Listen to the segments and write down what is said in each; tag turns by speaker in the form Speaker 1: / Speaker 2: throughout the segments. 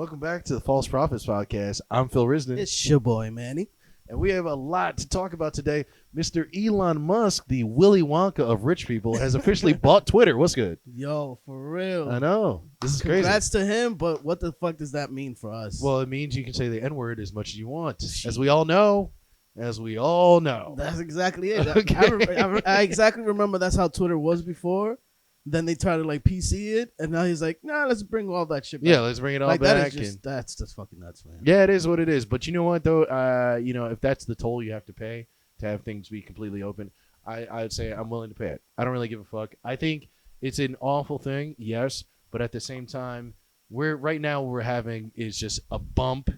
Speaker 1: Welcome back to the False Prophets Podcast. I'm Phil Risden.
Speaker 2: It's your boy, Manny.
Speaker 1: And we have a lot to talk about today. Mr. Elon Musk, the Willy Wonka of rich people, has officially bought Twitter. What's good?
Speaker 2: Yo, for real.
Speaker 1: I know. This is crazy.
Speaker 2: Congrats to him, but what the fuck does that mean for us?
Speaker 1: Well, it means you can say the N-word as much as you want. As we all know. That's
Speaker 2: exactly it.
Speaker 1: Okay.
Speaker 2: I exactly remember that's how Twitter was before. Then they tried to like PC it, and now he's like, nah, let's bring all that shit back.
Speaker 1: Yeah, let's bring it all
Speaker 2: like,
Speaker 1: back.
Speaker 2: That's just fucking nuts, man.
Speaker 1: Yeah, it is what it is. But you know what, though? If that's the toll you have to pay to have things be completely open, I would say I'm willing to pay it. I don't really give a fuck. I think it's an awful thing, yes, but at the same time, right now we're having is just a bump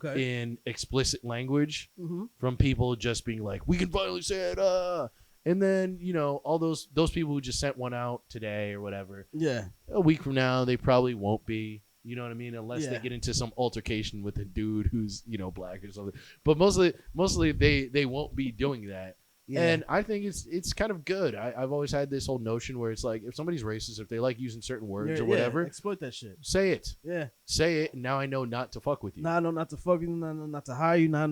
Speaker 1: in explicit language from people just being like, we can finally say it, and then, all those people who just sent one out today or whatever. Yeah. A week from now, they probably won't be. You know what I mean? Unless they get into some altercation with a dude who's, black or something. But mostly they won't be doing that. Yeah. And I think it's kind of good. I've always had this whole notion where it's like, if somebody's racist, if they like using certain words or whatever,
Speaker 2: exploit that shit.
Speaker 1: Say it.
Speaker 2: Yeah.
Speaker 1: Say it, and now I know not to fuck with you.
Speaker 2: Now I know not to fuck with you. Now I know not to hire you. Now I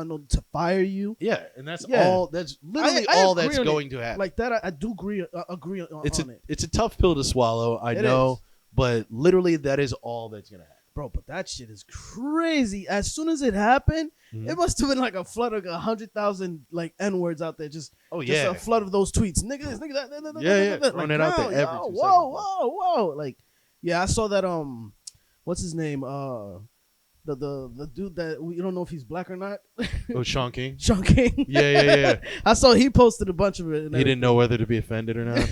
Speaker 2: know to fire you.
Speaker 1: Yeah, and that's all. That's literally all that's going to happen.
Speaker 2: Like that, I do agree on it.
Speaker 1: It's a tough pill to swallow. I know, but literally that is all that's gonna happen.
Speaker 2: Bro, but that shit is crazy. As soon as it happened, it must have been like a flood of 100,000 like N-words out there. Just a flood of those tweets. Nigga this, nigga that.
Speaker 1: Throwing it out there every 2 seconds.
Speaker 2: Whoa. Like, yeah, I saw that. What's his name? The dude that we don't know if he's black or not.
Speaker 1: Oh, Sean King.
Speaker 2: Sean King.
Speaker 1: Yeah.
Speaker 2: I saw he posted a bunch of it.
Speaker 1: He didn't know whether to be offended or not.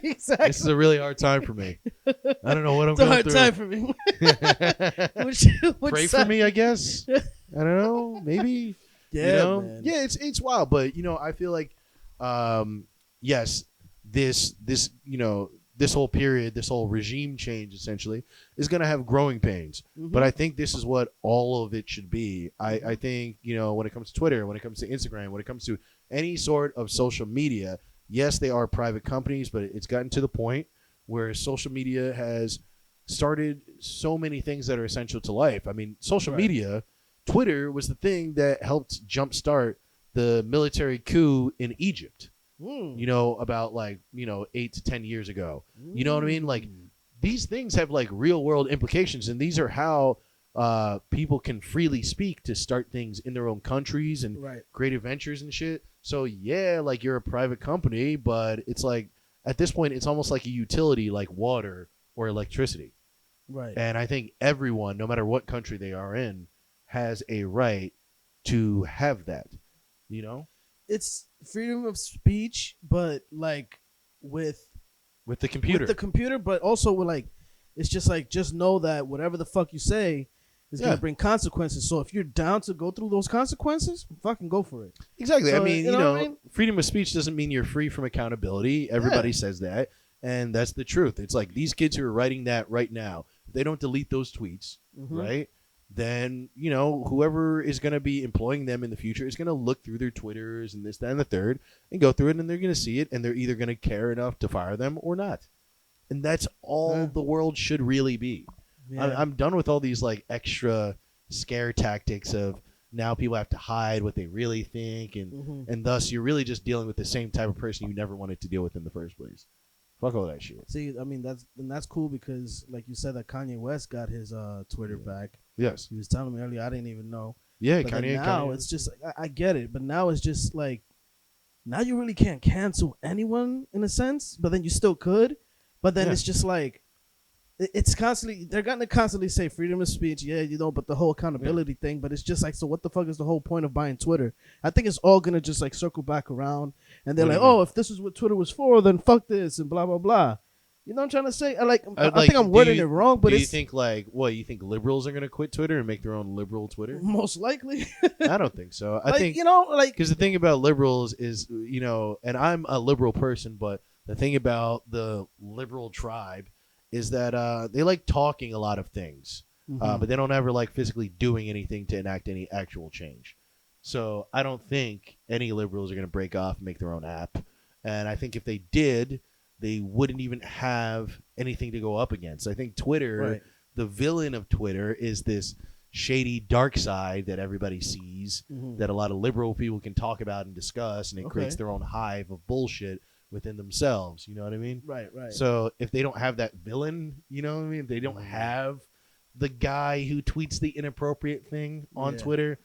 Speaker 2: Exactly.
Speaker 1: This is a really hard time for me. I don't know what I'm going through.
Speaker 2: It's a hard time for me.
Speaker 1: Pray for me, I guess. I don't know. Maybe.
Speaker 2: Yeah, man.
Speaker 1: Yeah, it's wild, but I feel like, yes, this whole period, this whole regime change essentially is going to have growing pains. But I think this is what all of it should be. I think, when it comes to Twitter, when it comes to Instagram, when it comes to any sort of social media, yes, they are private companies, but it's gotten to the point where social media has started so many things that are essential to life. I mean, social media, Twitter was the thing that helped jumpstart the military coup in Egypt. About 8 to 10 years ago. You know what I mean? Like, these things have like real world implications, and these are how people can freely speak to start things in their own countries and creative ventures and shit. So yeah, like, you're a private company, but it's like at this point it's almost like a utility, like water or electricity. Right. And I think everyone, no matter what country they are in, has a right to have that.
Speaker 2: It's freedom of speech, but like with
Speaker 1: the computer.
Speaker 2: With the computer, but also with like, it's just like, just know that whatever the fuck you say is going to bring consequences. So if you're down to go through those consequences, fucking go for it.
Speaker 1: Exactly. So, I mean, freedom of speech doesn't mean you're free from accountability. Everybody says that. And that's the truth. It's like these kids who are writing that right now, if they don't delete those tweets, right? Then, whoever is going to be employing them in the future is going to look through their Twitters and this, that, and the third and go through it, and they're going to see it, and they're either going to care enough to fire them or not. And that's all the world should really be. Yeah. I'm done with all these like extra scare tactics of now people have to hide what they really think, and thus you're really just dealing with the same type of person you never wanted to deal with in the first place. Fuck all that shit.
Speaker 2: See, I mean, that's cool because, like you said, that Kanye West got his Twitter back.
Speaker 1: Yes.
Speaker 2: He was telling me earlier, I didn't even know.
Speaker 1: Yeah,
Speaker 2: but Kanye. It's just, I get it, but now it's just like, now you really can't cancel anyone in a sense, but then you still could. But then it's just like, it's constantly, they're going to constantly say freedom of speech, but the whole accountability thing, but it's just like, so what the fuck is the whole point of buying Twitter? I think it's all going to just like circle back around, and they're like, oh, if this is what Twitter was for, then fuck this, and blah, blah, blah. You know what I'm trying to say? I think I'm wording it wrong, but
Speaker 1: you think you think liberals are going to quit Twitter and make their own liberal Twitter?
Speaker 2: Most likely.
Speaker 1: I don't think so. I think, because the thing about liberals is, and I'm a liberal person, but the thing about the liberal tribe is that they like talking a lot of things, but they don't ever like physically doing anything to enact any actual change. So I don't think any liberals are going to break off and make their own app. And I think if they did, they wouldn't even have anything to go up against. I think Twitter the villain of Twitter is this shady dark side that everybody sees, that a lot of liberal people can talk about and discuss, and it creates their own hive of bullshit within themselves. You know what I mean?
Speaker 2: Right.
Speaker 1: So if they don't have that villain, you know what I mean? If they don't have the guy who tweets the inappropriate thing on Twitter,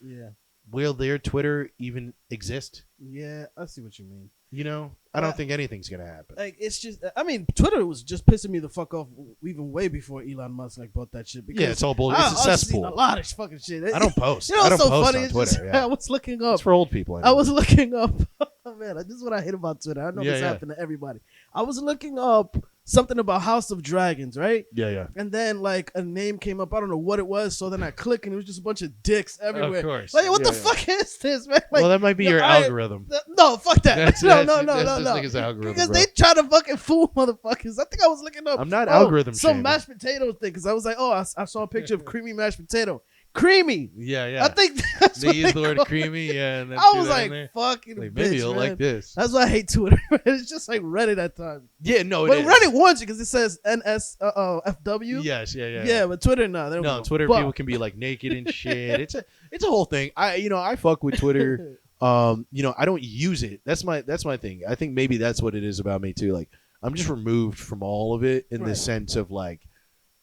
Speaker 1: will their Twitter even exist?
Speaker 2: Yeah, I see what you mean.
Speaker 1: You know, I don't think anything's gonna happen.
Speaker 2: Like, it's just, I mean, Twitter was just pissing me the fuck off even way before Elon Musk bought that shit. Because
Speaker 1: It's all bullshit. It's a cesspool.
Speaker 2: I've seen a lot of fucking shit.
Speaker 1: I don't post.
Speaker 2: You know
Speaker 1: I
Speaker 2: what's
Speaker 1: don't
Speaker 2: so
Speaker 1: post
Speaker 2: funny?
Speaker 1: on Twitter.
Speaker 2: I was looking up.
Speaker 1: It's for old people.
Speaker 2: I was looking up. Oh, man, this is what I hate about Twitter. I know this happened to everybody. I was looking up something about House of Dragons, right?
Speaker 1: Yeah.
Speaker 2: And then like a name came up. I don't know what it was. So then I click and it was just a bunch of dicks everywhere.
Speaker 1: Of course.
Speaker 2: Like, what the fuck is this, man? Like,
Speaker 1: well, that might be your algorithm.
Speaker 2: No, fuck that. No.
Speaker 1: This algorithm,
Speaker 2: because
Speaker 1: bro.
Speaker 2: they try to fucking fool motherfuckers. I think I was looking up.
Speaker 1: I'm not algorithm
Speaker 2: some
Speaker 1: shaming.
Speaker 2: mashed potato thing because I was like, oh, I saw a picture of creamy mashed potato. Creamy.
Speaker 1: Yeah.
Speaker 2: I think that's
Speaker 1: they
Speaker 2: what
Speaker 1: use the word
Speaker 2: call it.
Speaker 1: creamy. Yeah. And
Speaker 2: I was like, fucking
Speaker 1: like,
Speaker 2: bitch,
Speaker 1: maybe you'll
Speaker 2: man.
Speaker 1: like this.
Speaker 2: That's why I hate Twitter. It's just like Reddit at times.
Speaker 1: Yeah, no,
Speaker 2: But
Speaker 1: it is.
Speaker 2: Reddit warns you because it says NSFW.
Speaker 1: Yes, yeah.
Speaker 2: Yeah, but Twitter, no.
Speaker 1: No, Twitter people can be like naked and shit. It's a whole thing. I fuck with Twitter. I don't use it. That's my thing. I think maybe that's what it is about me too. Like, I'm just removed from all of it in the sense of like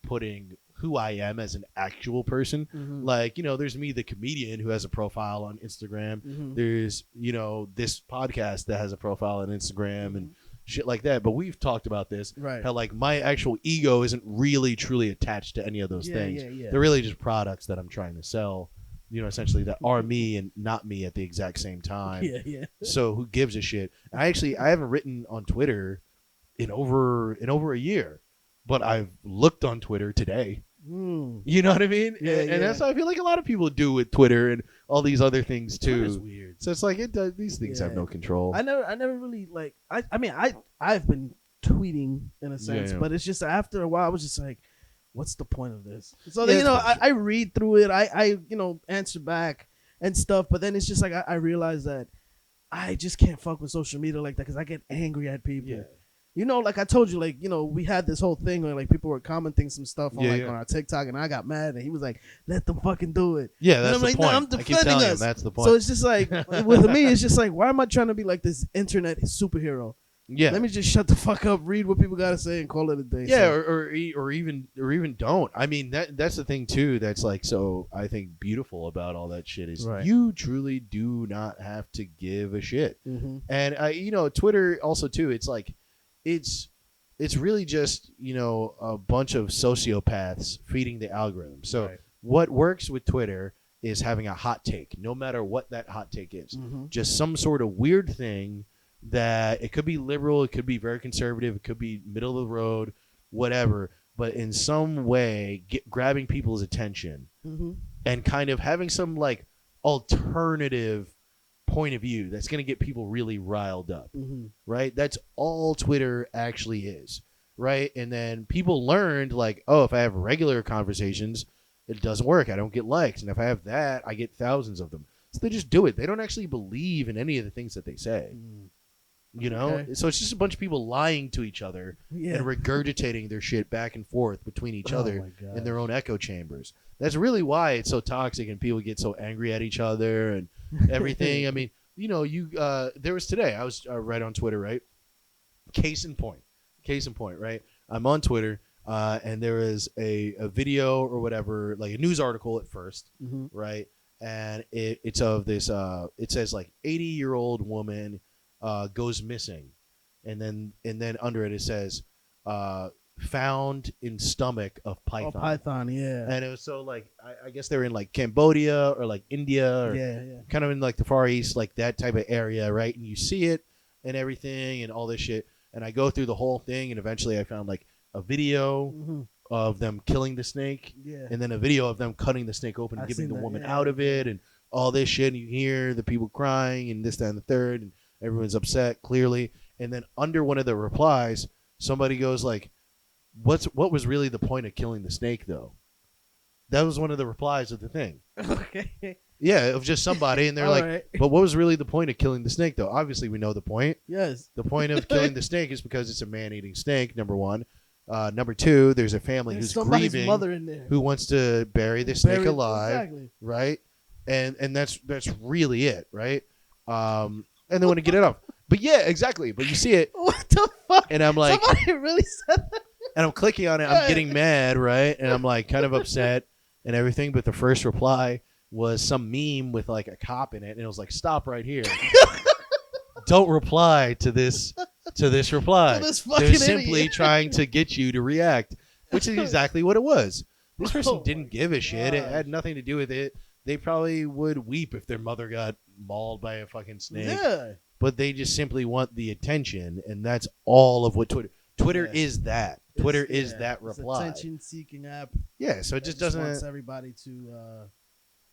Speaker 1: putting who I am as an actual person. Like, there's me, the comedian, who has a profile on Instagram. There's, this podcast that has a profile on Instagram and shit like that. But we've talked about this.
Speaker 2: Right.
Speaker 1: How like my actual ego isn't really truly attached to any of those things.
Speaker 2: Yeah.
Speaker 1: They're really just products that I'm trying to sell, essentially that are me and not me at the exact same time.
Speaker 2: Yeah.
Speaker 1: So who gives a shit? I haven't written on Twitter in over a year, but I've looked on Twitter today. You know what I mean?
Speaker 2: Yeah,
Speaker 1: and that's how I feel like a lot of people do with Twitter and all these other things too.
Speaker 2: Twitter's weird.
Speaker 1: So it's like these things have no control.
Speaker 2: I never really like. I've been tweeting in a sense, but it's just after a while I was just like, what's the point of this? So then, I read through it. I answer back and stuff, but then it's just like I realize that I just can't fuck with social media like that because I get angry at people.
Speaker 1: Yeah.
Speaker 2: Like I told you, like, we had this whole thing where like people were commenting some stuff on on our TikTok, and I got mad, and he was like, "Let them fucking do it."
Speaker 1: Yeah, that's
Speaker 2: and I'm
Speaker 1: the
Speaker 2: like,
Speaker 1: point.
Speaker 2: No, I'm
Speaker 1: I keep
Speaker 2: defending
Speaker 1: telling
Speaker 2: us.
Speaker 1: him that's the point.
Speaker 2: So it's just like with me, it's just like, why am I trying to be like this internet superhero?
Speaker 1: Yeah.
Speaker 2: Let me just shut the fuck up, read what people gotta say, and call it a day.
Speaker 1: Yeah,
Speaker 2: So,
Speaker 1: or even don't. I mean, that's the thing too. That's like, so I think beautiful about all that shit is you truly do not have to give a shit. And Twitter also too. It's like it's really just a bunch of sociopaths feeding the algorithm. So what works with Twitter is having a hot take, no matter what that hot take is. Just some sort of weird thing that it could be liberal, it could be very conservative, it could be middle of the road, whatever, but in some way grabbing people's attention and kind of having some like alternative point of view that's going to get people really riled up, right? That's all Twitter actually is, right? And then people learned like, oh, if I have regular conversations, it doesn't work. I don't get likes. And if I have that, I get thousands of them. So they just do it. They don't actually believe in any of the things that they say. So it's just a bunch of people lying to each other and regurgitating their shit back and forth between each other in their own echo chambers. That's really why it's so toxic and people get so angry at each other and everything. I mean, there was today, I was right on Twitter, right? Case in point, right? I'm on Twitter and there is a video or whatever, like a news article at first, right? And it's of this, it says like 80-year-old woman goes missing, and then under it says found in stomach of python.
Speaker 2: Oh, python, yeah.
Speaker 1: And it was so like I guess they're in like Cambodia or like India or kind of in like the Far East, like that type of area, right? And you see it and everything and all this shit. And I go through the whole thing, and eventually I found like a video of them killing the snake, and then a video of them cutting the snake open and giving the woman out of it, and all this shit. And you hear the people crying and this, that, and the third, and everyone's upset clearly. And then under one of the replies, somebody goes like, what was really the point of killing the snake though? That was one of the replies of the thing.
Speaker 2: Okay.
Speaker 1: Yeah, of just somebody, and they're like,
Speaker 2: right.
Speaker 1: But what was really the point of killing the snake though? Obviously we know the point.
Speaker 2: Yes.
Speaker 1: The point of killing the snake is because it's a man-eating snake, number one. Number two, there's a family
Speaker 2: There's
Speaker 1: who's
Speaker 2: somebody's
Speaker 1: grieving,
Speaker 2: mother in there.
Speaker 1: who wants to bury the snake
Speaker 2: Bury-
Speaker 1: alive,
Speaker 2: exactly.
Speaker 1: right? And that's really it, right? And they want to get it off. But yeah, exactly. But you see it,
Speaker 2: What the fuck?
Speaker 1: and I'm like,
Speaker 2: Somebody really said that.
Speaker 1: and I'm clicking on it. I'm getting mad, right? And I'm like kind of upset and everything. But the first reply was some meme with like a cop in it, and it was like, "Stop right here! Don't reply to this reply.
Speaker 2: To this fucking
Speaker 1: They're simply
Speaker 2: idiot."
Speaker 1: trying to get you to react," which is exactly what it was. This person
Speaker 2: Oh
Speaker 1: didn't
Speaker 2: my
Speaker 1: give a shit. It
Speaker 2: gosh.
Speaker 1: had nothing to do with it. They probably would weep if their mother got mauled by a fucking snake.
Speaker 2: Yeah.
Speaker 1: But they just simply want the attention, and that's all of what Twitter
Speaker 2: Yeah.
Speaker 1: is. That Twitter
Speaker 2: It's-
Speaker 1: is
Speaker 2: yeah,
Speaker 1: that
Speaker 2: it's
Speaker 1: reply.
Speaker 2: attention-seeking app.
Speaker 1: Yeah, so it
Speaker 2: that
Speaker 1: just
Speaker 2: wants
Speaker 1: doesn't.
Speaker 2: everybody to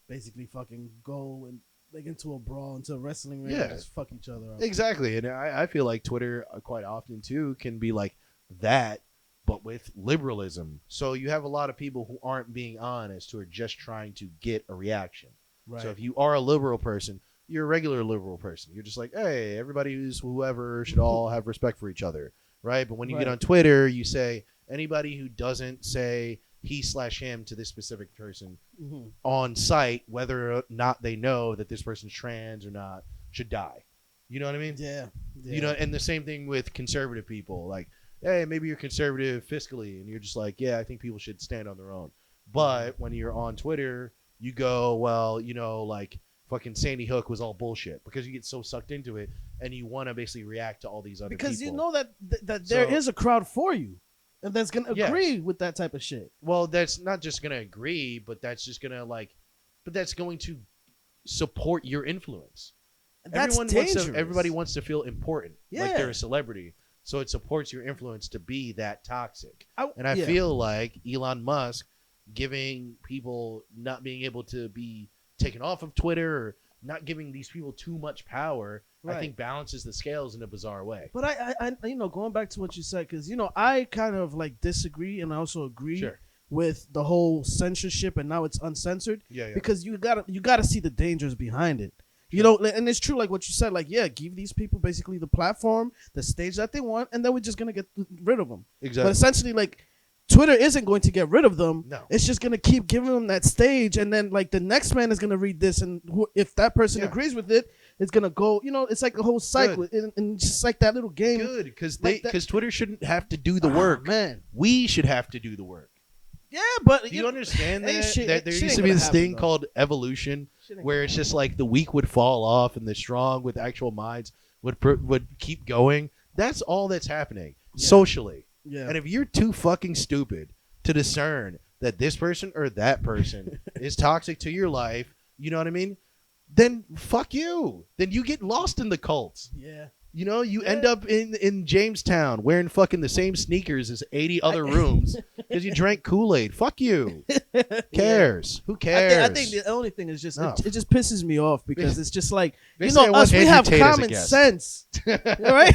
Speaker 2: basically fucking go and like into a brawl, into a wrestling ring,
Speaker 1: Yeah.
Speaker 2: and just fuck each other up.
Speaker 1: Exactly, and I feel like Twitter quite often too can be like that, but with liberalism. So you have a lot of people who aren't being honest, who are just trying to get a reaction.
Speaker 2: Right.
Speaker 1: So if you are a liberal person, you're a regular liberal person. You're just like, hey, everybody who's whoever should all have respect for each other, right? But when you get
Speaker 2: Right.
Speaker 1: on Twitter, you say anybody who doesn't say he/him to this specific person
Speaker 2: Mhm.
Speaker 1: on site, whether or not they know that this person's trans or not, should die. You know what I mean?
Speaker 2: Yeah. Yeah.
Speaker 1: You know, and the same thing with conservative people. Like, hey, maybe you're conservative fiscally, and you're just like, yeah, I think people should stand on their own. But when you're on Twitter, you go, well, you know, like fucking Sandy Hook was all bullshit, because you get so sucked into it, and you want to basically react to all these other
Speaker 2: because
Speaker 1: people.
Speaker 2: you know that there
Speaker 1: So-
Speaker 2: is a crowd for you, and that's gonna
Speaker 1: Yes.
Speaker 2: agree with that type of shit.
Speaker 1: Well, that's not just gonna agree, but that's just gonna but that's going to support your influence.
Speaker 2: And that's
Speaker 1: Dangerous. Everybody wants to feel important, like
Speaker 2: Yeah.
Speaker 1: they're a celebrity. So it supports your influence to be that toxic. And I
Speaker 2: yeah.
Speaker 1: feel like Elon Musk giving people not being able to be taken off of Twitter, or not giving these people too much power, I
Speaker 2: Right.
Speaker 1: think balances the scales in a bizarre way.
Speaker 2: But I you know, going back to what you said, because you know, I kind of like disagree, and I also agree
Speaker 1: Sure.
Speaker 2: with the whole censorship, and now it's uncensored,
Speaker 1: Yeah.
Speaker 2: because you gotta see the dangers behind it. You know, and it's true, like what you said, like, yeah, give these people basically the platform, the stage that they want, and then we're just gonna get rid of them.
Speaker 1: Exactly.
Speaker 2: But essentially, like, Twitter isn't going to get rid of them.
Speaker 1: No.
Speaker 2: It's just gonna keep giving them that stage, and then like the next man is gonna read this, and if that person
Speaker 1: Yeah.
Speaker 2: agrees with it, it's gonna go. You know, it's like a whole cycle, and just like that little game.
Speaker 1: Good, because
Speaker 2: like that-
Speaker 1: Twitter shouldn't have to do the
Speaker 2: Ah,
Speaker 1: work.
Speaker 2: man.
Speaker 1: We should have to do the work.
Speaker 2: Yeah, but
Speaker 1: Do you understand
Speaker 2: ain't
Speaker 1: that?
Speaker 2: shit-
Speaker 1: That there
Speaker 2: shit
Speaker 1: used
Speaker 2: ain't
Speaker 1: to be
Speaker 2: gonna
Speaker 1: this
Speaker 2: happen,
Speaker 1: thing
Speaker 2: though.
Speaker 1: called evolution,
Speaker 2: Shit ain't
Speaker 1: where
Speaker 2: gonna
Speaker 1: it's just like the weak would fall off and the strong with actual minds would keep going. That's all that's happening socially.
Speaker 2: Yeah.
Speaker 1: And if you're too fucking stupid to discern that this person or that person is toxic to your life, you know what I mean? Then fuck you. Then you get lost in the cults.
Speaker 2: Yeah.
Speaker 1: You know, you end up in Jamestown wearing fucking the same sneakers as 80 other rooms because you drank Kool-Aid. Fuck you. Cares? Who cares?
Speaker 2: I think the only thing is just
Speaker 1: No.
Speaker 2: it just pisses me off, because it's just like, you
Speaker 1: Basically, I
Speaker 2: know,
Speaker 1: want
Speaker 2: us, we
Speaker 1: Andrew
Speaker 2: have
Speaker 1: Tate as a
Speaker 2: common
Speaker 1: guest.
Speaker 2: sense, right?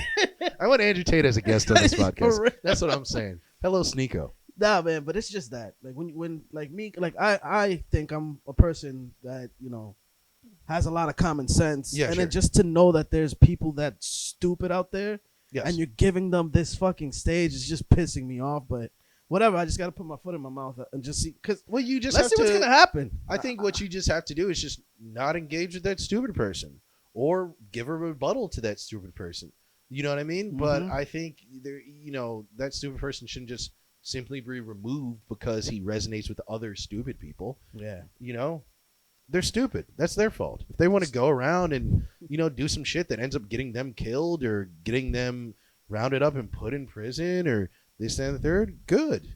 Speaker 1: I want Andrew Tate as a guest on this
Speaker 2: For
Speaker 1: podcast.
Speaker 2: real.
Speaker 1: That's what I'm saying. Hello, Sneeko.
Speaker 2: Nah, man, but it's just that, like, when like me, like I think I'm a person that, you know, has a lot of common sense,
Speaker 1: Yeah,
Speaker 2: and
Speaker 1: sure.
Speaker 2: then just to know that there's people that stupid out there,
Speaker 1: Yes.
Speaker 2: and you're giving them this fucking stage is just pissing me off. But whatever, I just got to put my foot in my mouth and just see, because
Speaker 1: Well, you just
Speaker 2: let's
Speaker 1: have
Speaker 2: see what's
Speaker 1: to.
Speaker 2: gonna happen.
Speaker 1: I think what you just have to do is just not engage with that stupid person, or give a rebuttal to that stupid person. You know what I mean? But
Speaker 2: Mhm.
Speaker 1: I think that stupid person shouldn't just simply be removed because he resonates with other stupid people.
Speaker 2: Yeah.
Speaker 1: You know, they're stupid. That's their fault. If they want to go around and do some shit that ends up getting them killed or getting them rounded up and put in prison or this and the third, good.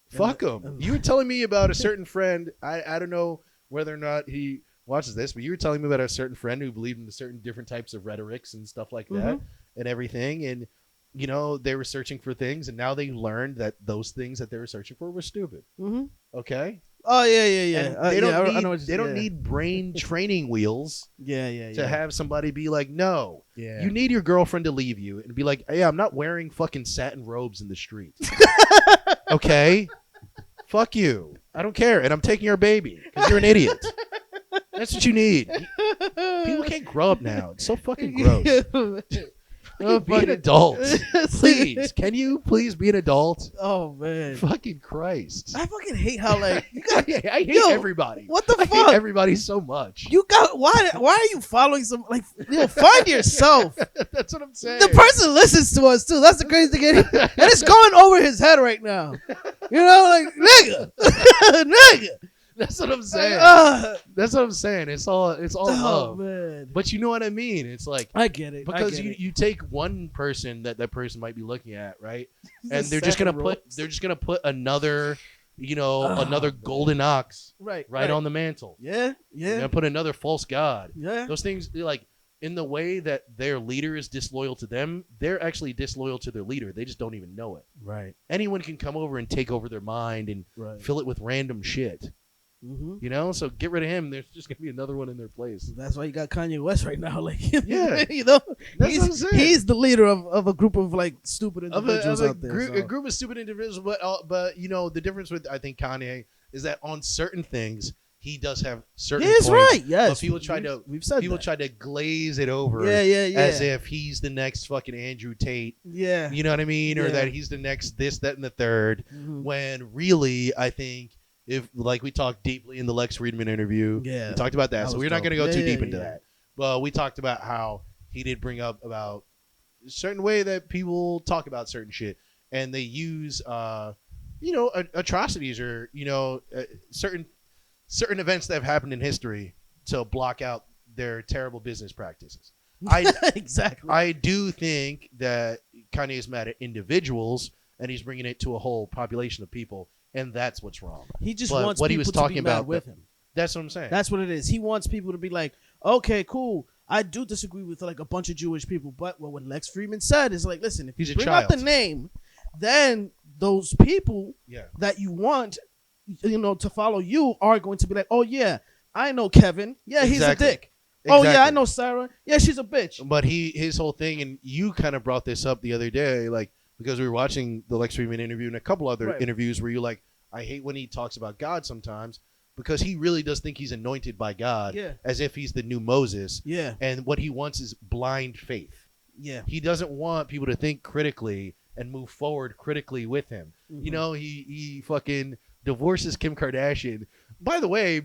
Speaker 1: Fuck them. You were telling me about a certain friend. I don't know whether or not he watches this, but you were telling me about a certain friend who believed in certain different types of rhetorics and stuff like that and everything. And, they were searching for things, and now they learned that those things that they were searching for were stupid.
Speaker 2: Mm-hmm.
Speaker 1: Okay?
Speaker 2: Oh yeah.
Speaker 1: And they don't need,
Speaker 2: I know what
Speaker 1: they don't need brain training wheels
Speaker 2: Yeah.
Speaker 1: to have somebody be like, no.
Speaker 2: Yeah.
Speaker 1: You need your girlfriend to leave you and be like, hey, I'm not wearing fucking satin robes in the street. Okay? Fuck you. I don't care. And I'm taking your baby because you're an idiot. That's what you need. People can't grow up now. It's so fucking gross. Be an adult. Please. Can you please be an adult?
Speaker 2: Oh man.
Speaker 1: Fucking Christ.
Speaker 2: I fucking hate how like you got,
Speaker 1: I hate everybody.
Speaker 2: What the
Speaker 1: I
Speaker 2: fuck?
Speaker 1: hate everybody so much.
Speaker 2: You got why are you following some like find yourself.
Speaker 1: That's what I'm saying.
Speaker 2: The person listens to us too. That's the crazy thing. And it's going over his head right now. You know, like nigga. Nigga.
Speaker 1: That's what I'm saying. That's what I'm saying. It's all love.
Speaker 2: Man.
Speaker 1: But you know what I mean? It's like
Speaker 2: I get it.
Speaker 1: because you take one person that person might be looking at, right? And they're just gonna put another, another golden ox right on the mantle.
Speaker 2: Yeah.
Speaker 1: They're gonna put another false god.
Speaker 2: Yeah.
Speaker 1: Those things, like in the way that their leader is disloyal to them, they're actually disloyal to their leader. They just don't even know it.
Speaker 2: Right.
Speaker 1: Anyone can come over and take over their mind and fill it with random shit.
Speaker 2: Mm-hmm.
Speaker 1: So get rid of him. There's just gonna be another one in their place.
Speaker 2: That's why you got Kanye West right now. Like,
Speaker 1: yeah,
Speaker 2: that's
Speaker 1: what I'm saying.
Speaker 2: He's the leader of a group of like stupid individuals out there.
Speaker 1: A group of stupid individuals, but the difference with I think Kanye is that on certain things he does have certain.
Speaker 2: He's
Speaker 1: points,
Speaker 2: right. Yes,
Speaker 1: but people try to glaze it over.
Speaker 2: Yeah.
Speaker 1: As if he's the next fucking Andrew Tate.
Speaker 2: Yeah,
Speaker 1: you know what I mean, or that he's the next this, that, and the third. Mm-hmm. When really, I think. If like we talked deeply in the Lex Friedman interview, we talked about that. So we're not going to go too deep into that. But we talked about how he did bring up about a certain way that people talk about certain shit, and they use, atrocities or certain events that have happened in history to block out their terrible business practices.
Speaker 2: Exactly.
Speaker 1: I do think that Kanye is mad at individuals, and he's bringing it to a whole population of people. And that's what's wrong.
Speaker 2: He just wants what people he was talking to be about with him.
Speaker 1: That's what I'm saying.
Speaker 2: That's what it is. He wants people to be like, okay, cool. I do disagree with like a bunch of Jewish people, but what Lex Friedman said is like, listen, if you bring up the name, then those people that you want, to follow you are going to be like, oh yeah, I know Kevin. Yeah, he's a dick. Exactly. Oh yeah, I know Sarah. Yeah, she's a bitch.
Speaker 1: But his whole thing, and you kind of brought this up the other day, like. Because we were watching the Lex Friedman interview and a couple other interviews where you're like, I hate when he talks about God sometimes because he really does think he's anointed by God as if he's the new Moses. Yeah. And what he wants is blind faith. Yeah. He doesn't want people to think critically and move forward critically with him. Mm-hmm. He fucking divorces Kim Kardashian. By the way,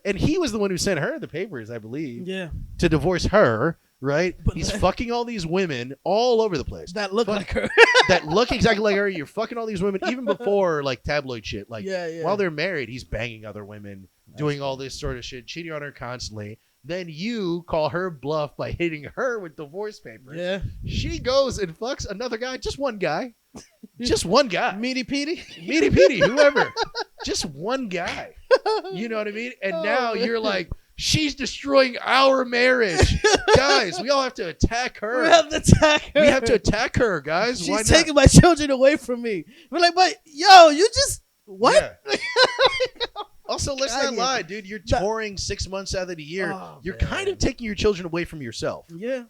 Speaker 1: and he was the one who sent her the papers, I believe. Yeah. To divorce her. Right? But he's fucking all these women all over the place.
Speaker 2: That look like her.
Speaker 1: That look exactly like her. You're fucking all these women even before like tabloid shit. Like while they're married, he's banging other women, doing all this sort of shit, cheating on her constantly. Then you call her bluff by hitting her with divorce papers. Yeah. She goes and fucks another guy, just one guy. Just one guy.
Speaker 2: Meaty Petey,
Speaker 1: whoever. Just one guy. You know what I mean? And now you're like, she's destroying our marriage. Guys, we all have to attack her.
Speaker 2: We have to attack her.
Speaker 1: Guys.
Speaker 2: She's taking my children away from me. We're like, but yo, you just what?
Speaker 1: Yeah. Also, let's not lie, dude. You're touring 6 months out of the year. Oh, you're kind of taking your children away from yourself.
Speaker 2: Yeah.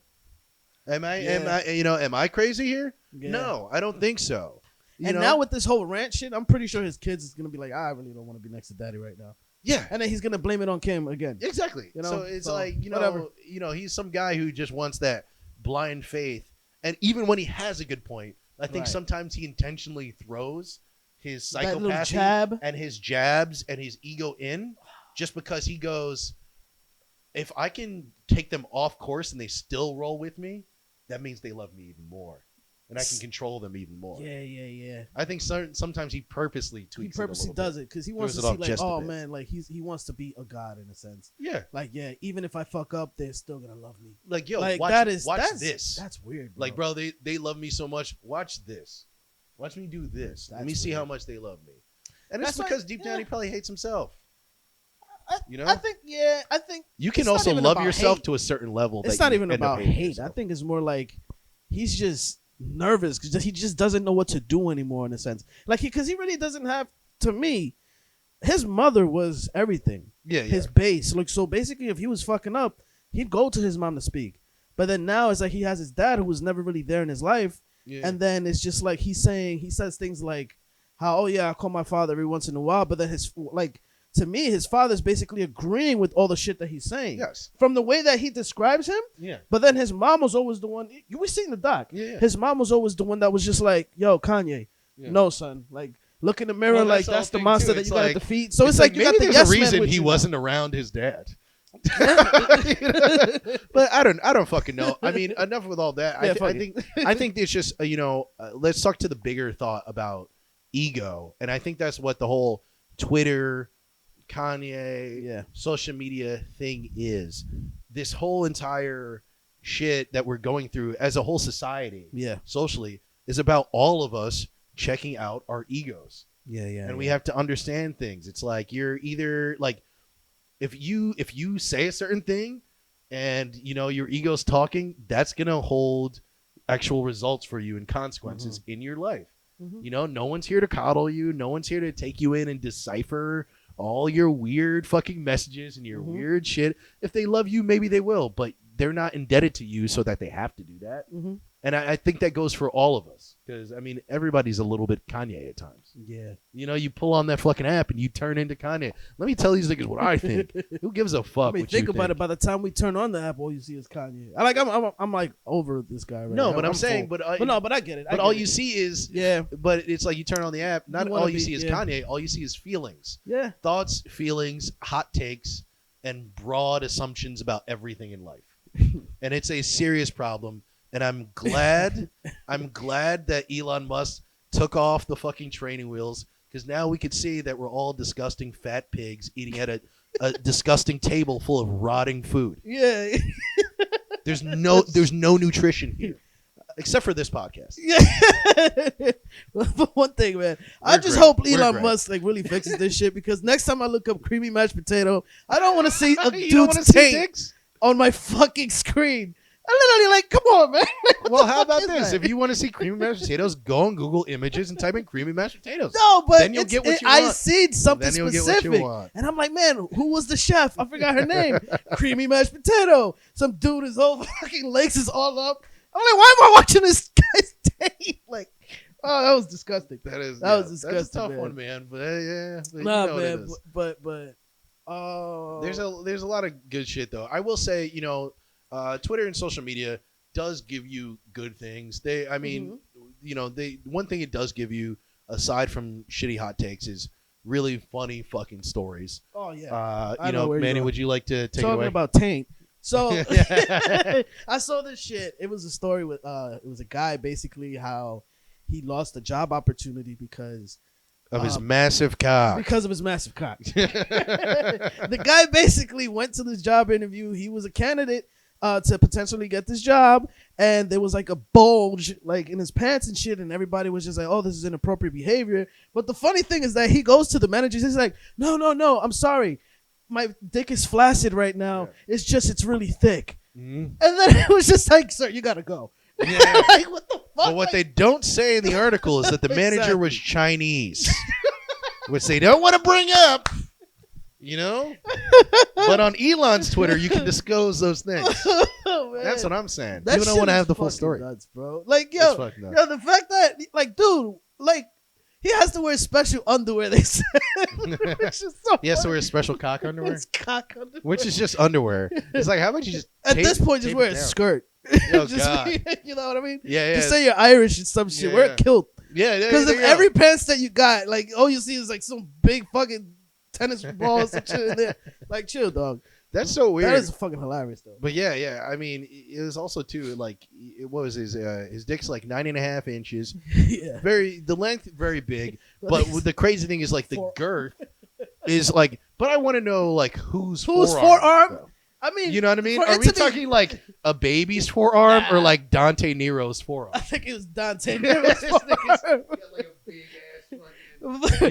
Speaker 1: Am I crazy here? Yeah. No, I don't think so.
Speaker 2: Now with this whole rant shit, I'm pretty sure his kids is gonna be like, I really don't want to be next to daddy right now. Yeah, and then he's gonna blame it on Kim again.
Speaker 1: Exactly. So it's like whatever. He's some guy who just wants that blind faith, and even when he has a good point, I think sometimes he intentionally throws his psychopathy and his jabs and his ego in, just because he goes, if I can take them off course and they still roll with me, that means they love me even more. And I can control them even more.
Speaker 2: Yeah.
Speaker 1: I think sometimes he purposely tweaks it a little
Speaker 2: does it because he wants to see like, oh man, like he wants to be a god in a sense. Yeah. Like even if I fuck up, they're still gonna love me.
Speaker 1: Like watch this.
Speaker 2: That's weird.
Speaker 1: Bro. Like bro, they love me so much. Watch this. Watch me do this. Let me see how much they love me. And it's because deep down he probably hates himself.
Speaker 2: I think
Speaker 1: you can also love yourself to a certain level.
Speaker 2: It's not even about hate. I think it's more like he's just nervous because he just doesn't know what to do anymore in a sense. Like because he really doesn't have. To me, his mother was everything. Yeah. His base. Like so, basically, if he was fucking up, he'd go to his mom to speak. But then now it's like he has his dad who was never really there in his life. Yeah. And then it's just like he says things like how I call my father every once in a while, but then his like to me, his father's basically agreeing with all the shit that he's saying.
Speaker 1: Yes.
Speaker 2: From the way that he describes him.
Speaker 1: Yeah.
Speaker 2: But then his mom was always the one. You were seeing the doc.
Speaker 1: Yeah.
Speaker 2: His mom was always the one that was just like, "Yo, Kanye, no, son. Like, look in the mirror.
Speaker 1: Well,
Speaker 2: like
Speaker 1: that's
Speaker 2: that's
Speaker 1: the
Speaker 2: the
Speaker 1: thing,
Speaker 2: monster
Speaker 1: too.
Speaker 2: that
Speaker 1: It's
Speaker 2: you got
Speaker 1: like-
Speaker 2: to defeat." So it's like you
Speaker 1: maybe
Speaker 2: got the
Speaker 1: there's
Speaker 2: yes
Speaker 1: a reason
Speaker 2: man with
Speaker 1: he
Speaker 2: you
Speaker 1: wasn't around his dad. But I don't fucking know. I mean, enough with all that.
Speaker 2: Yeah,
Speaker 1: I think it's just let's talk to the bigger thought about ego, and I think that's what the whole Twitter, Kanye, social media thing is. This whole entire shit that we're going through as a whole society, socially, is about all of us checking out our egos. And we have to understand things. It's like you're either like, if you say a certain thing and your ego's talking, that's gonna hold actual results for you and consequences in your life. No one's here to coddle you. No one's here to take you in and decipher all your weird fucking messages and your weird shit. If they love you, maybe they will, but they're not indebted to you so that they have to do that. And I think that goes for all of us, because I mean, everybody's a little bit Kanye at times. You pull on that fucking app and you turn into Kanye. Let me tell these niggas what I think. Who gives a fuck?
Speaker 2: I mean,
Speaker 1: what
Speaker 2: think
Speaker 1: you
Speaker 2: about it. By the time we turn on the app, all you see is Kanye. I'm like over this guy right now.
Speaker 1: No, but I'm saying,
Speaker 2: but I get it.
Speaker 1: But all you see is But it's like you turn on the app. Not all you see is
Speaker 2: yeah.
Speaker 1: Kanye. All you see is feelings.
Speaker 2: Yeah.
Speaker 1: Thoughts, feelings, hot takes, and broad assumptions about everything in life. And it's a serious problem. And I'm glad that Elon Musk took off the fucking training wheels, because now we could see that we're all disgusting fat pigs eating at a disgusting table full of rotting food.
Speaker 2: Yeah.
Speaker 1: There's no nutrition here, except for this podcast.
Speaker 2: Yeah. But one thing, man, I just hope Elon Musk like really fixes this shit, because next time I look up creamy mashed potato, I don't want to see a dude's taint on my fucking screen. I literally like, come on, man.
Speaker 1: Well, how about this? If you want to see creamy mashed potatoes, go on Google Images and type in creamy mashed potatoes.
Speaker 2: No, but
Speaker 1: then you'll get what you want.
Speaker 2: I seen something
Speaker 1: then you'll
Speaker 2: specific,
Speaker 1: get what you want.
Speaker 2: and I'm like, man, who was the chef? I forgot her name. Creamy mashed potato. Some dude, his whole fucking legs is all up. I'm like, why am I watching this guy's tape? Like, oh, that was disgusting.
Speaker 1: That was
Speaker 2: disgusting.
Speaker 1: That's a tough
Speaker 2: man.
Speaker 1: one, man. But yeah, but
Speaker 2: nah,
Speaker 1: you know
Speaker 2: man.
Speaker 1: what it is.
Speaker 2: But
Speaker 1: there's a lot of good shit though. I will say, Twitter and social media does give you good things. One thing it does give you, aside from shitty hot takes, is really funny fucking stories.
Speaker 2: Oh yeah.
Speaker 1: Manny, would you like to take it away?
Speaker 2: Talking about taint. So I saw this shit. It was a story with it was a guy basically how he lost a job opportunity because
Speaker 1: of his massive cock.
Speaker 2: Because of his massive cock. The guy basically went to this job interview. He was a candidate to potentially get this job, and there was like a bulge like in his pants and shit, and everybody was just like, oh, this is inappropriate behavior. But the funny thing is that he goes to the manager, he's like, no, I'm sorry, my dick is flaccid right now. It's really thick. And then it was just like, sir, you gotta go. Like, what the fuck?
Speaker 1: But what they don't say in the article is that the manager was Chinese, which they don't want to bring up. But on Elon's Twitter, you can disclose those things.
Speaker 2: Oh,
Speaker 1: that's what I'm saying.
Speaker 2: That
Speaker 1: you don't want to have the full
Speaker 2: fucking
Speaker 1: story,
Speaker 2: nuts, bro. Like, yo, the fact that, like, dude, like, he has to wear special underwear. They said, which is so.
Speaker 1: He has to wear special cock underwear.
Speaker 2: It's cock underwear,
Speaker 1: which is just underwear. It's like, how about you just
Speaker 2: at this point just wear a skirt?
Speaker 1: Oh God,
Speaker 2: you know what I mean?
Speaker 1: Yeah.
Speaker 2: Just say you're Irish and some shit. Wear a kilt.
Speaker 1: Yeah.
Speaker 2: Because if every pants that you got, like, all you see is like some big fucking tennis balls and shit in there. Like, chill, dog.
Speaker 1: That's so weird.
Speaker 2: That is fucking hilarious, though.
Speaker 1: But yeah. I mean, it was also too like, what was his dick's like 9.5 inches.
Speaker 2: Yeah.
Speaker 1: The length very big. But the crazy thing is like the girth is like. But I want to know like whose
Speaker 2: forearm. I mean,
Speaker 1: you know what I mean? Are we talking like a baby's forearm or like Dante Nero's forearm?
Speaker 2: I think it was Dante Nero's forearm.
Speaker 1: Like a big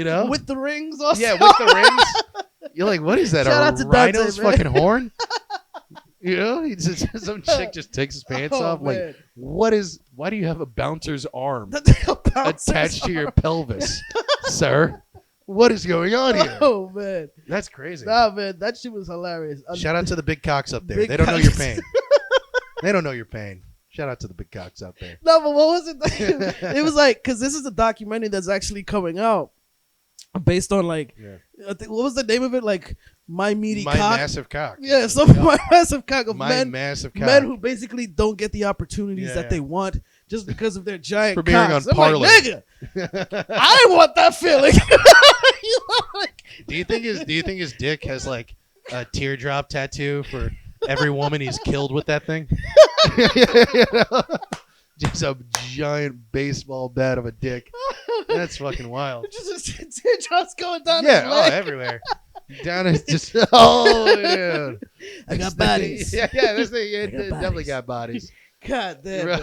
Speaker 1: ass,
Speaker 2: with the rings also.
Speaker 1: Yeah, with the rings. You're like, what is that?
Speaker 2: Shout out to
Speaker 1: rhino's
Speaker 2: Dante,
Speaker 1: fucking horn? Some chick just takes his pants off.
Speaker 2: Man.
Speaker 1: Like, why do you have a bouncer's arm attached to your pelvis, sir? What is going on here?
Speaker 2: Oh, man.
Speaker 1: That's crazy.
Speaker 2: Nah, man. That shit was hilarious.
Speaker 1: Shout out to the big cocks up there. They don't know your pain. They don't know your pain. Shout out to the big cocks out there.
Speaker 2: No, but what was it? It was like, because this is a documentary that's actually coming out. based on like,
Speaker 1: Yeah.
Speaker 2: I think, what was the name of it? Like my meaty
Speaker 1: My
Speaker 2: cock.
Speaker 1: massive cock.
Speaker 2: Yeah, so my massive cock of
Speaker 1: My
Speaker 2: men.
Speaker 1: massive cock.
Speaker 2: Men who basically don't get the opportunities
Speaker 1: Yeah,
Speaker 2: that
Speaker 1: yeah.
Speaker 2: they want just because of their giant
Speaker 1: Premiering
Speaker 2: cocks.
Speaker 1: on
Speaker 2: I'm like,
Speaker 1: Parler.
Speaker 2: nigga, I want that feeling. You know, like,
Speaker 1: Do you think his dick has like a teardrop tattoo for every woman he's killed with that thing? You know? Just a giant baseball bat of a dick. That's fucking wild.
Speaker 2: just teardrops going down
Speaker 1: Yeah,
Speaker 2: his leg.
Speaker 1: everywhere. Down is just dude.
Speaker 2: I got bodies.
Speaker 1: Yeah, this thing it
Speaker 2: got
Speaker 1: definitely
Speaker 2: bodies.
Speaker 1: got bodies.
Speaker 2: God damn, man.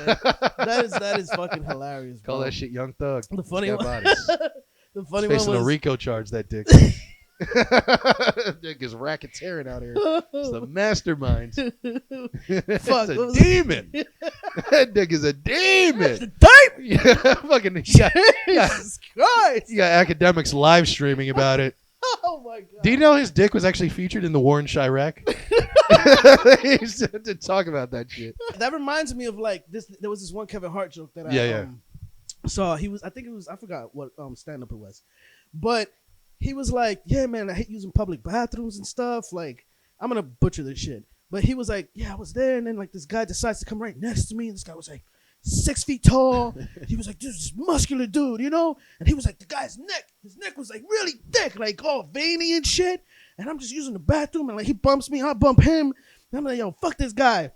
Speaker 2: That is fucking hilarious, bro.
Speaker 1: Call that shit Young Thug.
Speaker 2: The funny
Speaker 1: Got
Speaker 2: one.
Speaker 1: bodies.
Speaker 2: The funny
Speaker 1: Facing
Speaker 2: one
Speaker 1: a
Speaker 2: was
Speaker 1: RICO charge, that dick. Dick is racketeering out here. It's the mastermind. It's
Speaker 2: Fuck,
Speaker 1: a
Speaker 2: what was
Speaker 1: demon. That dick is a demon.
Speaker 2: the type.
Speaker 1: Yeah, fucking.
Speaker 2: Jesus Christ!
Speaker 1: You got academics live streaming about it.
Speaker 2: Oh my god!
Speaker 1: Do you know his dick was actually featured in the war in Chirac? He used to talk about that shit.
Speaker 2: That reminds me of like this. There was this one Kevin Hart joke that
Speaker 1: Yeah.
Speaker 2: I saw. He was, I think it was, I forgot what stand up it was, but he was like, "Yeah, man, I hate using public bathrooms and stuff. Like, I'm gonna butcher this shit." But he was like, "Yeah, I was there, and then like this guy decides to come right next to me. And this guy was like 6 feet tall. He was like this muscular dude, you know. And he was like the guy's his neck was like really thick, like all veiny and shit. And I'm just using the bathroom, and like he bumps me, I bump him. And I'm like, yo, fuck this guy.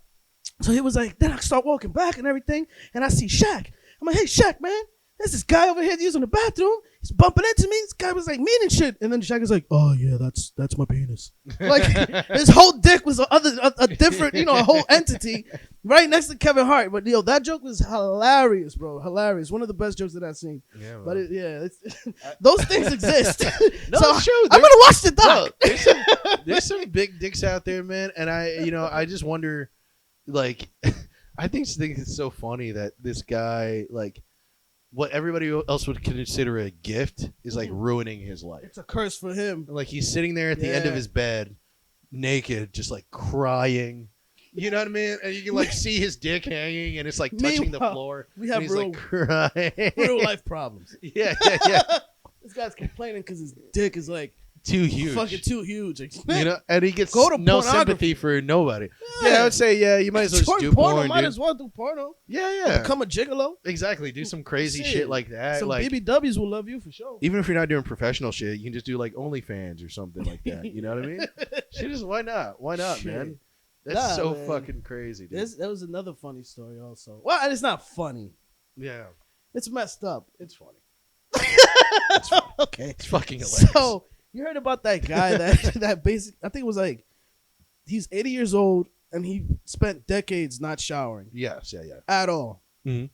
Speaker 2: So he was like, then I start walking back and everything, and I see Shaq. I'm like, hey, Shaq, man, there's this guy over here using the bathroom. He's bumping into me. This guy was like mean and shit. And then Shaq is like, oh yeah, that's my penis. Like his whole dick was a different, you know, a whole entity right next to Kevin Hart. But yo, that joke was hilarious, bro. Hilarious. One of the best jokes that I've seen.
Speaker 1: Yeah,
Speaker 2: But those things exist.
Speaker 1: No,
Speaker 2: so
Speaker 1: it's true.
Speaker 2: I'm gonna watch the doc.
Speaker 1: There's some big dicks out there, man, and I just wonder, like, I think it's so funny that this guy, like, what everybody else would consider a gift is like ruining his life.
Speaker 2: It's a curse for him.
Speaker 1: Like he's sitting there at the end of
Speaker 2: Yeah.
Speaker 1: his bed, naked, just like crying. You know what I mean? And you can like see his dick hanging, and it's like touching the
Speaker 2: Meanwhile,
Speaker 1: floor.
Speaker 2: we have
Speaker 1: and he's
Speaker 2: real-
Speaker 1: like crying.
Speaker 2: Real life problems.
Speaker 1: Yeah.
Speaker 2: This guy's complaining because his dick is like
Speaker 1: Too huge.
Speaker 2: fucking too huge. Like,
Speaker 1: You know, and he gets
Speaker 2: Go to
Speaker 1: no
Speaker 2: pornography.
Speaker 1: sympathy for nobody.
Speaker 2: Yeah.
Speaker 1: Yeah, I would say, yeah, you might as well just do porn,
Speaker 2: might
Speaker 1: dude.
Speaker 2: as well do porno.
Speaker 1: Yeah.
Speaker 2: Become a gigolo.
Speaker 1: Exactly. Do some crazy
Speaker 2: Shit.
Speaker 1: shit like that.
Speaker 2: Some
Speaker 1: like,
Speaker 2: BBWs will love you for sure.
Speaker 1: even if you're not doing professional shit, you can just do like OnlyFans or something like that. You know what I mean? Shit is why not? Why not,
Speaker 2: Shit.
Speaker 1: man? That's
Speaker 2: Nah,
Speaker 1: so
Speaker 2: man.
Speaker 1: fucking crazy, dude.
Speaker 2: That was another funny story also. Well, it's not funny.
Speaker 1: Yeah.
Speaker 2: It's messed up.
Speaker 1: It's funny.
Speaker 2: Okay.
Speaker 1: It's fucking hilarious.
Speaker 2: So you heard about that guy that basic? I think it was like he's 80 years old and he spent decades not showering
Speaker 1: yes, yeah.
Speaker 2: at all.
Speaker 1: Mhm.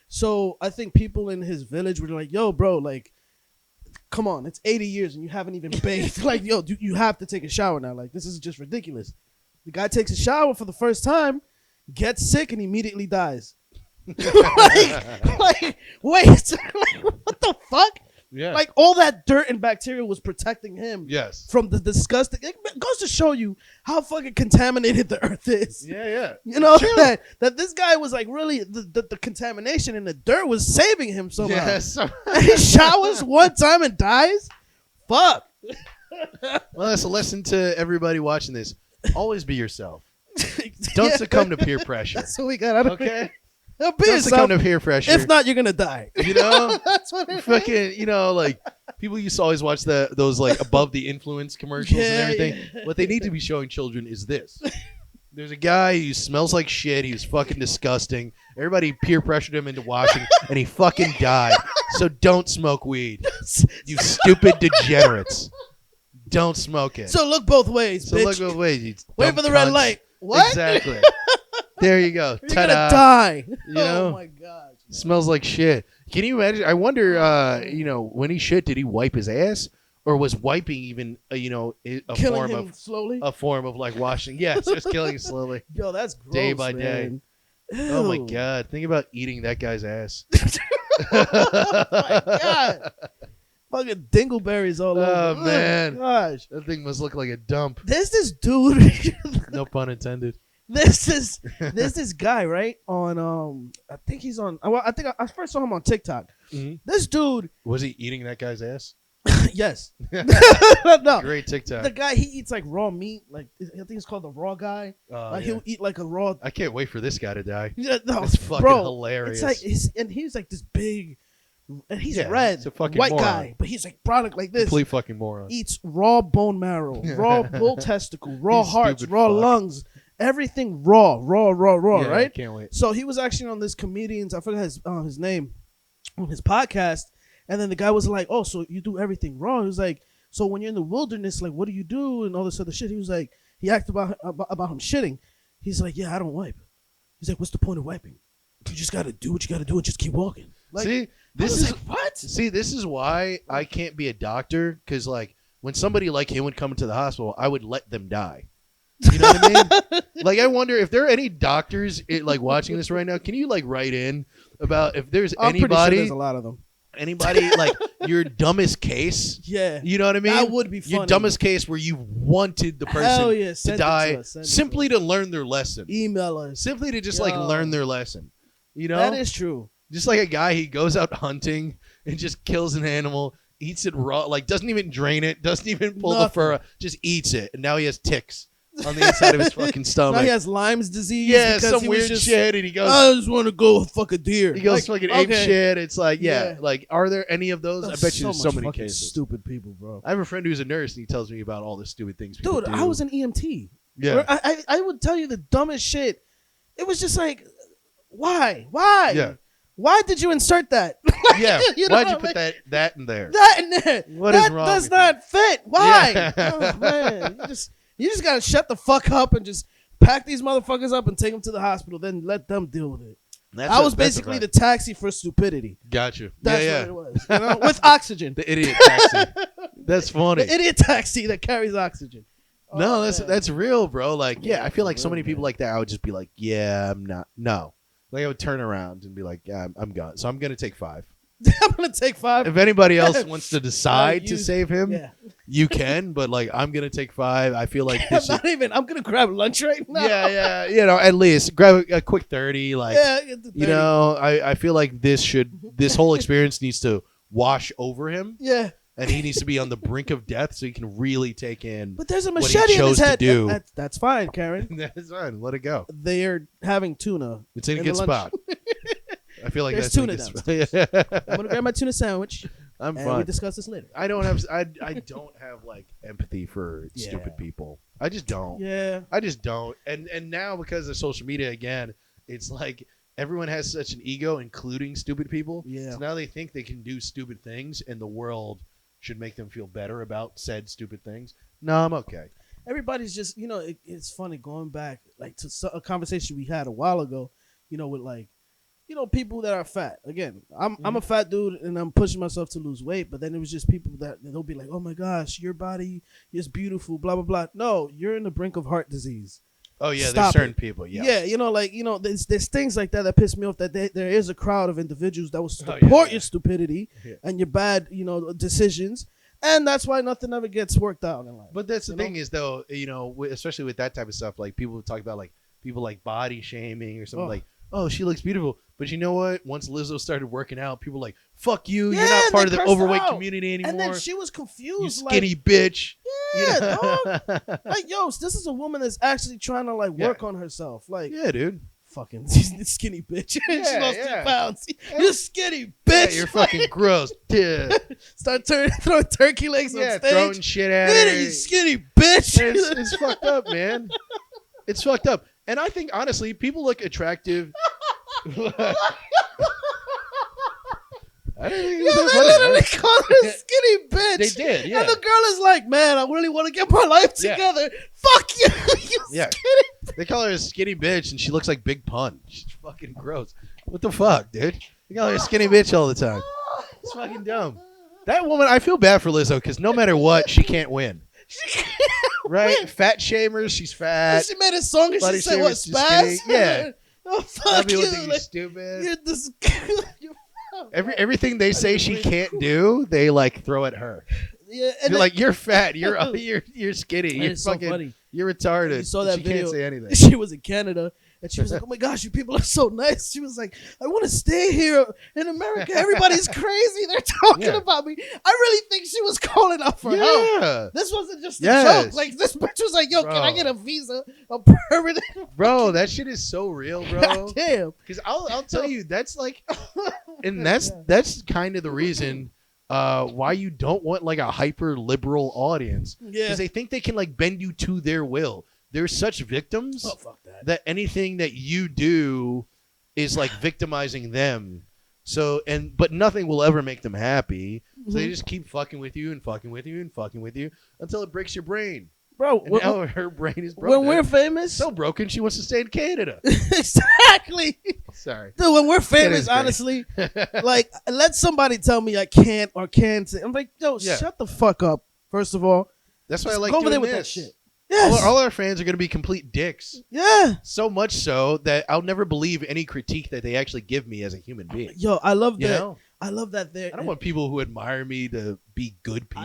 Speaker 2: So I think people in his village were like, "Yo, bro, like, come on, it's 80 years and you haven't even bathed. Like, yo, you have to take a shower now. Like, this is just ridiculous." The guy takes a shower for the first time, gets sick, and immediately dies. like, wait, like, what the fuck?
Speaker 1: Yeah.
Speaker 2: Like, all that dirt and bacteria was protecting him
Speaker 1: yes.
Speaker 2: from the disgusting. It goes to show you how fucking contaminated the earth is.
Speaker 1: Yeah.
Speaker 2: You know
Speaker 1: True.
Speaker 2: that this guy was like really the contamination in the dirt was saving him somehow.
Speaker 1: Yes.
Speaker 2: And he showers one time and dies. Fuck.
Speaker 1: Well, that's a lesson to everybody watching this. Always be yourself. Don't
Speaker 2: Yeah.
Speaker 1: succumb to peer pressure.
Speaker 2: That's what we got out of it.
Speaker 1: Okay?
Speaker 2: Be
Speaker 1: Don't
Speaker 2: yourself.
Speaker 1: succumb to peer pressure.
Speaker 2: If not, you're gonna die.
Speaker 1: You know?
Speaker 2: That's what it
Speaker 1: Fucking, you know, like people used to always watch those like above the influence commercials and
Speaker 2: Yeah,
Speaker 1: everything.
Speaker 2: yeah.
Speaker 1: What they need to be showing children is this. There's a guy who smells like shit. He was fucking disgusting. Everybody peer pressured him into washing, and he fucking died. So don't smoke weed, you stupid degenerates. Don't smoke it.
Speaker 2: So look both ways,
Speaker 1: So
Speaker 2: bitch.
Speaker 1: look both ways. You
Speaker 2: Wait
Speaker 1: dumb
Speaker 2: for the red
Speaker 1: cunts.
Speaker 2: light. What?
Speaker 1: Exactly. There you go.
Speaker 2: You're gonna
Speaker 1: Ta-da.
Speaker 2: die.
Speaker 1: You know?
Speaker 2: Oh my god.
Speaker 1: Smells like shit. Can you imagine? I wonder, you know, when he shit, did he wipe his ass? Or was wiping even, you know, a
Speaker 2: Killing
Speaker 1: form
Speaker 2: him
Speaker 1: of
Speaker 2: slowly.
Speaker 1: a form of like washing? Yes, just killing slowly.
Speaker 2: Yo, that's gross,
Speaker 1: Day by day.
Speaker 2: man.
Speaker 1: Oh my
Speaker 2: Ew.
Speaker 1: god! Think about eating that guy's ass.
Speaker 2: Oh my god. Fucking dingleberries all over.
Speaker 1: Oh,
Speaker 2: Oh
Speaker 1: man.
Speaker 2: gosh.
Speaker 1: That thing must look like a dump.
Speaker 2: There's this dude.
Speaker 1: No pun intended.
Speaker 2: there's this guy, right? On I think he's on. Well, I think I first saw him on TikTok.
Speaker 1: Mhm.
Speaker 2: This dude,
Speaker 1: Was he eating that guy's ass?
Speaker 2: Yes. No.
Speaker 1: Great TikTok.
Speaker 2: The guy, he eats like raw meat. Like I think it's called the raw guy. Like he'll eat like a raw.
Speaker 1: I can't wait for this guy to die.
Speaker 2: Yeah, no,
Speaker 1: It's fucking hilarious.
Speaker 2: It's like and he's like this big, and he's red,
Speaker 1: he's a fucking
Speaker 2: white
Speaker 1: moron.
Speaker 2: guy, but he's like product like this.
Speaker 1: Complete fucking moron.
Speaker 2: Eats raw bone marrow, raw bull testicle, raw
Speaker 1: You
Speaker 2: hearts,
Speaker 1: stupid
Speaker 2: raw
Speaker 1: fuck.
Speaker 2: lungs, everything raw,
Speaker 1: Yeah,
Speaker 2: right?
Speaker 1: I can't wait.
Speaker 2: So he was actually on this comedian's, I forgot his name, on his podcast, and then the guy was like, "Oh, so you do everything raw?" He was like, "So when you're in the wilderness, like, what do you do?" And all this other shit. He was like, he asked about him shitting. He's like, "Yeah, I don't wipe." He's like, "What's the point of wiping? You just gotta do what you gotta do and just keep walking." Like,
Speaker 1: See, this is
Speaker 2: like, what?
Speaker 1: See, this is why I can't be a doctor, because like when somebody like him would come into the hospital, I would let them die. You know what I mean? Like, I wonder if there are any doctors like watching this right now. Can you like write in about if there's
Speaker 2: I'm pretty sure
Speaker 1: anybody,
Speaker 2: there's a lot of them.
Speaker 1: anybody like your dumbest case?
Speaker 2: Yeah,
Speaker 1: You know what I mean?
Speaker 2: that would be funny.
Speaker 1: Your dumbest case where you wanted the
Speaker 2: Hell
Speaker 1: person
Speaker 2: yeah,
Speaker 1: to
Speaker 2: send it
Speaker 1: die
Speaker 2: us, send it
Speaker 1: simply to learn their lesson.
Speaker 2: Email us.
Speaker 1: Simply to just like
Speaker 2: Yo.
Speaker 1: learn their lesson. You know?
Speaker 2: That is true.
Speaker 1: Just like a guy, he goes out hunting and just kills an animal, eats it raw, like doesn't even drain it, doesn't even pull the fur out, just eats it. And now he has ticks on the inside of his fucking stomach.
Speaker 2: Now he has Lyme's disease.
Speaker 1: Yeah,
Speaker 2: because
Speaker 1: some
Speaker 2: he was
Speaker 1: weird
Speaker 2: just,
Speaker 1: shit. And he goes,
Speaker 2: I just want to go fuck a deer.
Speaker 1: he goes
Speaker 2: Like,
Speaker 1: fucking ape
Speaker 2: okay.
Speaker 1: shit. It's like, yeah,
Speaker 2: Yeah.
Speaker 1: like, are there any of those? I bet you there's so
Speaker 2: much
Speaker 1: many
Speaker 2: fucking
Speaker 1: cases.
Speaker 2: stupid people, bro.
Speaker 1: I have a friend who's a nurse and he tells me about all the stupid things people
Speaker 2: Dude,
Speaker 1: do.
Speaker 2: I was an EMT.
Speaker 1: Yeah.
Speaker 2: I would tell you the dumbest shit. It was just like, why? Why?
Speaker 1: Yeah.
Speaker 2: Why did you insert that?
Speaker 1: Yeah.
Speaker 2: You know
Speaker 1: Why'd you
Speaker 2: what I
Speaker 1: put
Speaker 2: mean?
Speaker 1: that in there?
Speaker 2: That in there.
Speaker 1: What is
Speaker 2: that
Speaker 1: wrong
Speaker 2: does
Speaker 1: with
Speaker 2: not fit. Why?
Speaker 1: Yeah.
Speaker 2: Oh, man. You just gotta shut the fuck up and just pack these motherfuckers up and take them to the hospital. Then let them deal with it. I was basically the taxi for stupidity.
Speaker 1: Got you.
Speaker 2: That's
Speaker 1: yeah,
Speaker 2: what it was. You know? With oxygen.
Speaker 1: The idiot taxi. That's funny.
Speaker 2: The idiot taxi that carries oxygen.
Speaker 1: No,
Speaker 2: Oh,
Speaker 1: that's real, bro. Like, yeah, I feel like
Speaker 2: for
Speaker 1: so many
Speaker 2: real,
Speaker 1: people
Speaker 2: man.
Speaker 1: like that. I would just be like, yeah, I'm not. No, like I would turn around and be like, yeah, I'm gone. So I'm gonna take 5.
Speaker 2: I'm gonna take 5.
Speaker 1: If anybody else wants to decide to
Speaker 2: you-
Speaker 1: save him,
Speaker 2: Yeah.
Speaker 1: you can. But like, I'm gonna take 5. I feel like
Speaker 2: I'm
Speaker 1: this.
Speaker 2: not even. I'm gonna grab lunch right now.
Speaker 1: Yeah. You know, at least grab a quick 30. Like,
Speaker 2: Yeah. Get the 30.
Speaker 1: you know, I feel like this whole experience needs to wash over him,
Speaker 2: Yeah.
Speaker 1: and he needs to be on the brink of death so he can really take in.
Speaker 2: But there's a
Speaker 1: What he
Speaker 2: machete in
Speaker 1: chose
Speaker 2: his
Speaker 1: to
Speaker 2: head.
Speaker 1: do.
Speaker 2: That's fine, Karen.
Speaker 1: That's fine. Let it go.
Speaker 2: They're having tuna.
Speaker 1: It's in a
Speaker 2: In
Speaker 1: good
Speaker 2: the lunch.
Speaker 1: spot. I feel like
Speaker 2: There's
Speaker 1: that's
Speaker 2: tuna
Speaker 1: a good spot.
Speaker 2: I'm gonna grab my tuna sandwich.
Speaker 1: I'm
Speaker 2: and we
Speaker 1: fine.
Speaker 2: discuss this later.
Speaker 1: I don't have like empathy for
Speaker 2: Yeah.
Speaker 1: stupid people. I just don't.
Speaker 2: Yeah.
Speaker 1: I just don't. And now because of social media again, it's like everyone has such an ego, including stupid people.
Speaker 2: Yeah.
Speaker 1: So now they think they can do stupid things, and the world should make them feel better about said stupid things. No, I'm okay.
Speaker 2: Everybody's just, it's funny going back like to a conversation we had a while ago, with like, people that are fat. Again, I'm a fat dude and I'm pushing myself to lose weight, but then it was just people that they'll be like, "Oh my gosh, your body is beautiful, blah blah blah." No, you're in the brink of heart disease.
Speaker 1: Oh yeah,
Speaker 2: Stop
Speaker 1: there's certain
Speaker 2: it.
Speaker 1: people. Yeah.
Speaker 2: Yeah, there's things like that piss me off. That there is a crowd of individuals that will
Speaker 1: Oh,
Speaker 2: support
Speaker 1: yeah.
Speaker 2: your stupidity
Speaker 1: Yeah.
Speaker 2: and your bad, decisions, and that's why nothing ever gets worked out in life.
Speaker 1: But that's the
Speaker 2: You know?
Speaker 1: thing is though, especially with that type of stuff, like people talk about like people like body shaming or something
Speaker 2: Oh.
Speaker 1: like, oh, she looks beautiful. But you know what? Once Lizzo started working out, people were like, fuck you.
Speaker 2: Yeah,
Speaker 1: You're not part
Speaker 2: they
Speaker 1: of the
Speaker 2: cursed her
Speaker 1: overweight
Speaker 2: out.
Speaker 1: community anymore.
Speaker 2: And then she was
Speaker 1: you
Speaker 2: confused,
Speaker 1: skinny bitch.
Speaker 2: yeah, dog.
Speaker 1: Yeah.
Speaker 2: Like, yo, this is a woman that's actually trying to like work on herself. Like,
Speaker 1: Yeah, dude.
Speaker 2: fucking skinny bitch. She
Speaker 1: Yeah,
Speaker 2: lost
Speaker 1: yeah.
Speaker 2: 2 pounds. You skinny bitch.
Speaker 1: Yeah, you're fucking gross. Yeah.
Speaker 2: Start throwing turkey legs on
Speaker 1: Yeah,
Speaker 2: stage.
Speaker 1: throwing shit at
Speaker 2: Hit
Speaker 1: her.
Speaker 2: it, you skinny bitch.
Speaker 1: It's fucked up, man. It's fucked up. And I think, honestly, people look attractive. I don't think
Speaker 2: Yeah,
Speaker 1: it's
Speaker 2: they
Speaker 1: that funny.
Speaker 2: literally called her a skinny bitch.
Speaker 1: They did, yeah.
Speaker 2: And the girl is like, man, I really want to get my life
Speaker 1: Yeah.
Speaker 2: together. Fuck you, you
Speaker 1: Yeah.
Speaker 2: skinny.
Speaker 1: They call her a skinny bitch, and she looks like Big Pun. She's fucking gross. What the fuck, dude? They call her a skinny bitch all the time. It's fucking dumb. That woman, I feel bad for Lizzo because no matter what, she can't win. Right? Fat shamers, she's fat.
Speaker 2: She made a song and
Speaker 1: Body
Speaker 2: she said, what,
Speaker 1: shamers, she's skinny.
Speaker 2: spaz?
Speaker 1: Yeah.
Speaker 2: Oh,
Speaker 1: Some
Speaker 2: fuck
Speaker 1: people
Speaker 2: you.
Speaker 1: think
Speaker 2: Like,
Speaker 1: she's stupid.
Speaker 2: you're this.
Speaker 1: Everything they say she can't do, they like throw at her.
Speaker 2: Yeah, and
Speaker 1: You're like, you're fat. You're skinny. You're
Speaker 2: it's so
Speaker 1: fucking.
Speaker 2: funny.
Speaker 1: You're retarded.
Speaker 2: You saw
Speaker 1: And
Speaker 2: that
Speaker 1: she
Speaker 2: video.
Speaker 1: can't say anything.
Speaker 2: She was in Canada And she was like, "Oh my gosh, you people are so nice." She was like, "I want to stay here in America. Everybody's crazy. They're talking about me." I really think she was calling out for help. This wasn't just a joke. Like, this bitch was like, "Yo, can I get a visa, a permanent?"
Speaker 1: Bro, that shit is so real, bro.
Speaker 2: God damn.
Speaker 1: Because I'll tell you, that's like, and that's kind of the reason why you don't want like a hyper liberal audience. Because they think they can like bend you to their will. They're such victims that anything that you do is like victimizing them. So but nothing will ever make them happy. So they just keep fucking with you and fucking with you and fucking with you until it breaks your brain.
Speaker 2: Bro,
Speaker 1: and now her brain is broken.
Speaker 2: When we're famous,
Speaker 1: so broken she wants to stay in Canada.
Speaker 2: Exactly.
Speaker 1: Sorry,
Speaker 2: dude. When we're famous, honestly, like, let somebody tell me I can't or can say. I'm like, yo, shut the fuck up. First of all,
Speaker 1: that's why I like
Speaker 2: go over
Speaker 1: doing
Speaker 2: there with
Speaker 1: this.
Speaker 2: that shit. Yes.
Speaker 1: All our fans are going to be complete dicks.
Speaker 2: Yeah.
Speaker 1: So much so that I'll never believe any critique that they actually give me as a human being.
Speaker 2: Yo, I love that.
Speaker 1: Know?
Speaker 2: I love that.
Speaker 1: I don't want people who admire me to be good people.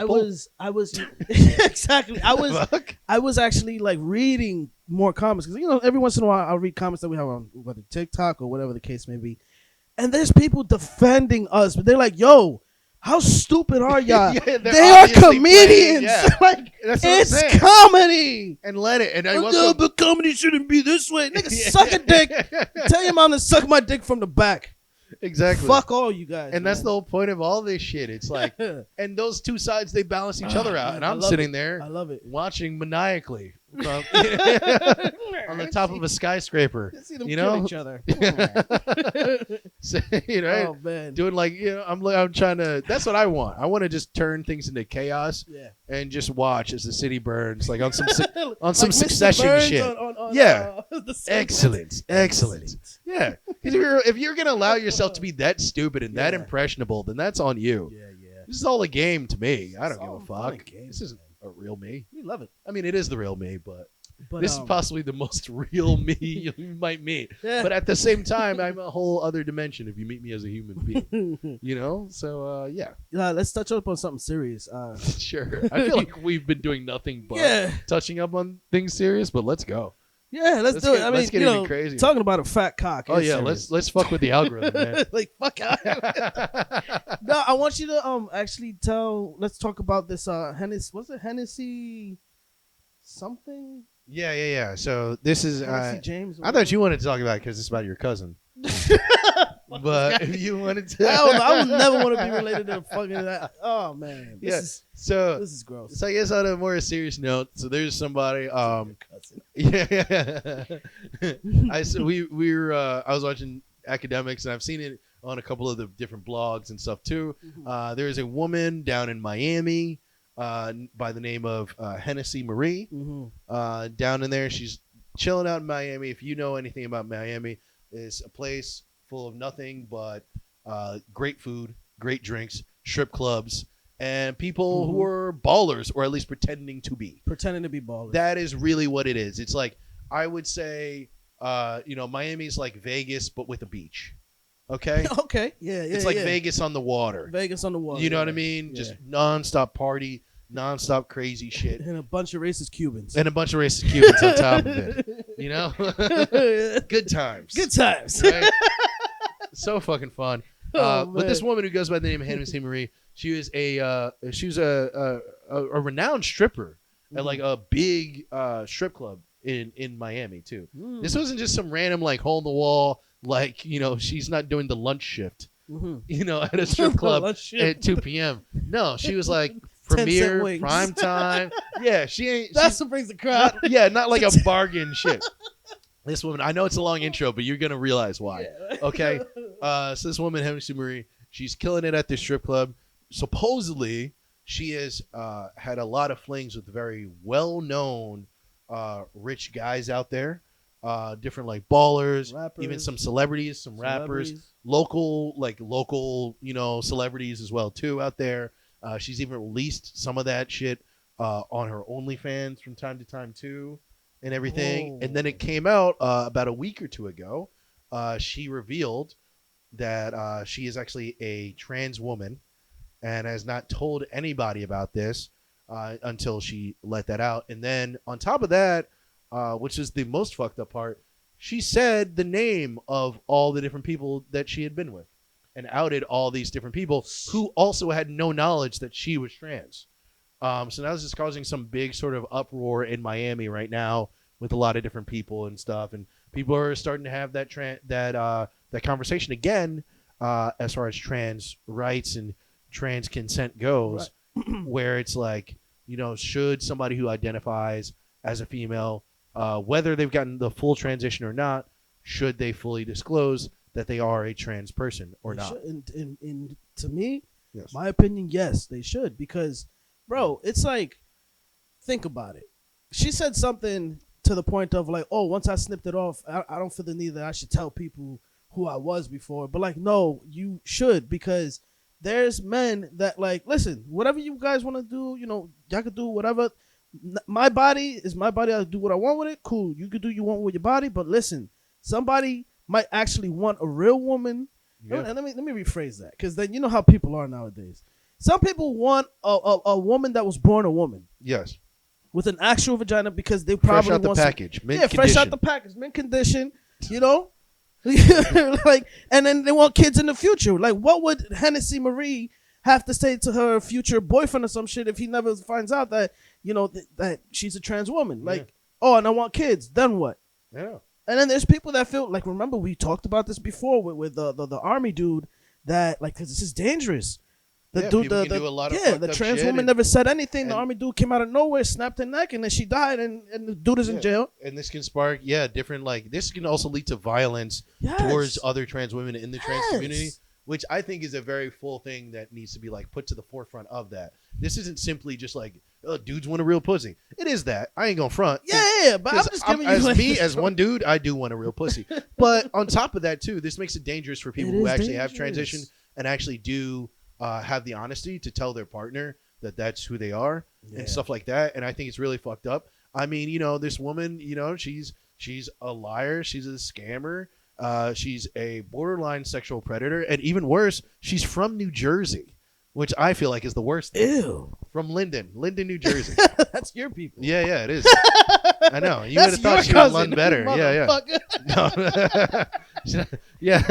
Speaker 2: I was exactly. I was actually like reading more comments because, you know, every once in a while I'll read comments that we have on whether TikTok or whatever the case may be, and there's people defending us, but they're like, "Yo, how stupid are y'all? They are comedians. Like, it's comedy,
Speaker 1: and let it." And
Speaker 2: but comedy shouldn't be this way. Nigga, suck a dick. Tell your mom to suck my dick from the back.
Speaker 1: Exactly.
Speaker 2: Fuck all you guys.
Speaker 1: And that's the whole point of all this shit. It's like, and those two sides, they balance each other out. And I'm sitting there,
Speaker 2: I love it,
Speaker 1: watching maniacally on the top of a skyscraper.
Speaker 2: See them
Speaker 1: you
Speaker 2: kill
Speaker 1: know,
Speaker 2: each other.
Speaker 1: So, you know,
Speaker 2: oh man,
Speaker 1: doing like, you know, I'm trying to. That's what I want. I want to just turn things into chaos. And just watch as the city burns, like on some on some
Speaker 2: like
Speaker 1: Succession
Speaker 2: Burns
Speaker 1: shit.
Speaker 2: On,
Speaker 1: excellent. Yeah, because if you're gonna allow yourself to be that stupid and that impressionable, then that's on you. This is all a game to me. I don't give a fuck. This isn't a real me.
Speaker 2: We love it.
Speaker 1: I mean, it is the real me, but this is possibly the most real me you might meet. But at the same time, I'm a whole other dimension if you meet me as a human being. You know? So,
Speaker 2: let's touch up on something serious.
Speaker 1: Sure. I feel like we've been doing nothing but touching up on things serious, but let's go.
Speaker 2: Yeah, let's do it. I mean,
Speaker 1: let's get even crazy.
Speaker 2: Talking about a fat cock.
Speaker 1: Oh yeah, let's fuck with the algorithm, man.
Speaker 2: Like, fuck out. No, I want you to actually tell. Let's talk about this. Hennessy. Was it Hennessy? Something.
Speaker 1: Yeah. So this is.
Speaker 2: James.
Speaker 1: I thought you wanted to talk about it because it's about your cousin. But if you wanted to,
Speaker 2: I would never want to be related to fucking that. Oh man. This is gross.
Speaker 1: So I guess on a more serious note, so there's somebody. I was watching academics, and I've seen it on a couple of the different blogs and stuff too. There is a woman down in Miami by the name of Hennessy Marie. Down in there, she's chilling out in Miami. If you know anything about Miami, it's a place full of nothing but great food, great drinks, strip clubs, and people who are ballers, or at least pretending to be
Speaker 2: ballers.
Speaker 1: That is really what it is. It's like, I would say, Miami's like Vegas, but with a beach. Okay.
Speaker 2: Okay. Yeah.
Speaker 1: It's like Vegas on the water. You know what I mean? Just nonstop party, nonstop crazy shit,
Speaker 2: and a bunch of racist Cubans.
Speaker 1: On top of it. You know, good times. Right? So fucking fun. But this woman who goes by the name of Hennessy Marie, she was a renowned stripper at like a big strip club in Miami too. This wasn't just some random like hole in the wall, like, you know, she's not doing the lunch shift, you know, at a strip club at 2 p.m. No, she was like premiere, prime time. Yeah, she ain't.
Speaker 2: That's what brings the crowd.
Speaker 1: Not like a bargain shit. This woman, I know it's a long intro, but you're gonna realize why. Okay, so this woman, Hennessy Marie, she's killing it at this strip club. Supposedly, she has had a lot of flings with very well-known rich guys out there, different like ballers, rappers, even some celebrities, some rappers, local, you know, celebrities as well too out there. She's even released some of that shit on her OnlyFans from time to time too, and everything. And then it came out about a week or two ago. She revealed that she is actually a trans woman and has not told anybody about this until she let that out. And then on top of that, which is the most fucked up part, she said the name of all the different people that she had been with and outed all these different people who also had no knowledge that she was trans. So now this is causing some big sort of uproar in Miami right now with a lot of different people and stuff, and people are starting to have that that conversation again as far as trans rights and trans consent goes, right. Where it's like, you know, should somebody who identifies as a female, whether they've gotten the full transition or not, should they fully disclose that they are a trans person or not?
Speaker 2: And to me,
Speaker 1: yes.
Speaker 2: My opinion, yes, they should, because, bro, it's like, think about it. She said something to the point of like, oh, once I snipped it off, I don't feel the need that I should tell people who I was before. But like, no, you should, because there's men that like, listen, whatever you guys want to do, you know, y'all could do whatever. My body is my body. I'll do what I want with it. Cool. You could do what you want with your body. But listen, somebody might actually want a real woman. Yeah. And let me rephrase that, because then you know how people are nowadays. Some people want a woman that was born a woman.
Speaker 1: Yes.
Speaker 2: With an actual vagina, because they probably
Speaker 1: fresh out the
Speaker 2: want
Speaker 1: package. Mint
Speaker 2: condition. Fresh out the package, mint condition. You know, like, and then they want kids in the future. Like, what would Hennessy Marie have to say to her future boyfriend or some shit if he never finds out that, you know, that she's a trans woman? Like, oh, and I want kids. Then what?
Speaker 1: Yeah.
Speaker 2: And then there's people that feel like, remember we talked about this before with the army dude that like, because this is dangerous. The dude, the trans woman never said anything. The army dude came out of nowhere, snapped her neck, and then she died, and the dude is in jail.
Speaker 1: And this can spark, different, like, this can also lead to violence towards other trans women in the trans community, which I think is a very full thing that needs to be, like, put to the forefront of that. This isn't simply just like, oh, dudes want a real pussy. It is that. I ain't gonna front.
Speaker 2: Yeah, but I'm just giving you
Speaker 1: as one dude, I do want a real pussy. But on top of that, too, this makes it dangerous for people who actually have transitioned and actually do have the honesty to tell their partner that that's who they are and stuff like that. And I think it's really fucked up. I mean, you know, this woman, you know, she's a liar. She's a scammer. She's a borderline sexual predator. And even worse, she's from New Jersey, which I feel like is the worst thing.
Speaker 2: Ew.
Speaker 1: From Linden, New Jersey.
Speaker 2: That's your people.
Speaker 1: Yeah, it is. I know. You would have thought she would learn better. Yeah. No. Yeah,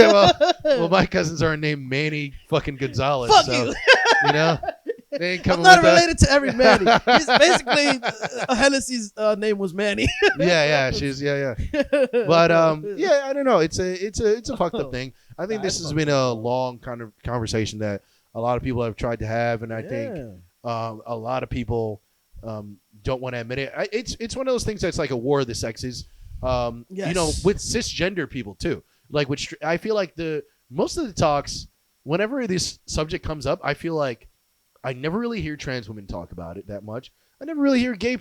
Speaker 1: well, my cousins are named Manny fucking Gonzalez.
Speaker 2: Fuck
Speaker 1: so,
Speaker 2: you.
Speaker 1: You know, they ain't coming
Speaker 2: I'm not
Speaker 1: with
Speaker 2: related to every Manny. He's basically, Hennessy's name was Manny.
Speaker 1: She's But I don't know. It's a fucked up thing. I think this has been a long kind of conversation that a lot of people have tried to have, and I think a lot of people don't want to admit it. It's one of those things that's like a war of the sexes. You know, with cisgender people too. Like, which I feel like most of the talks, whenever this subject comes up, I feel like I never really hear trans women talk about it that much. I never really hear gay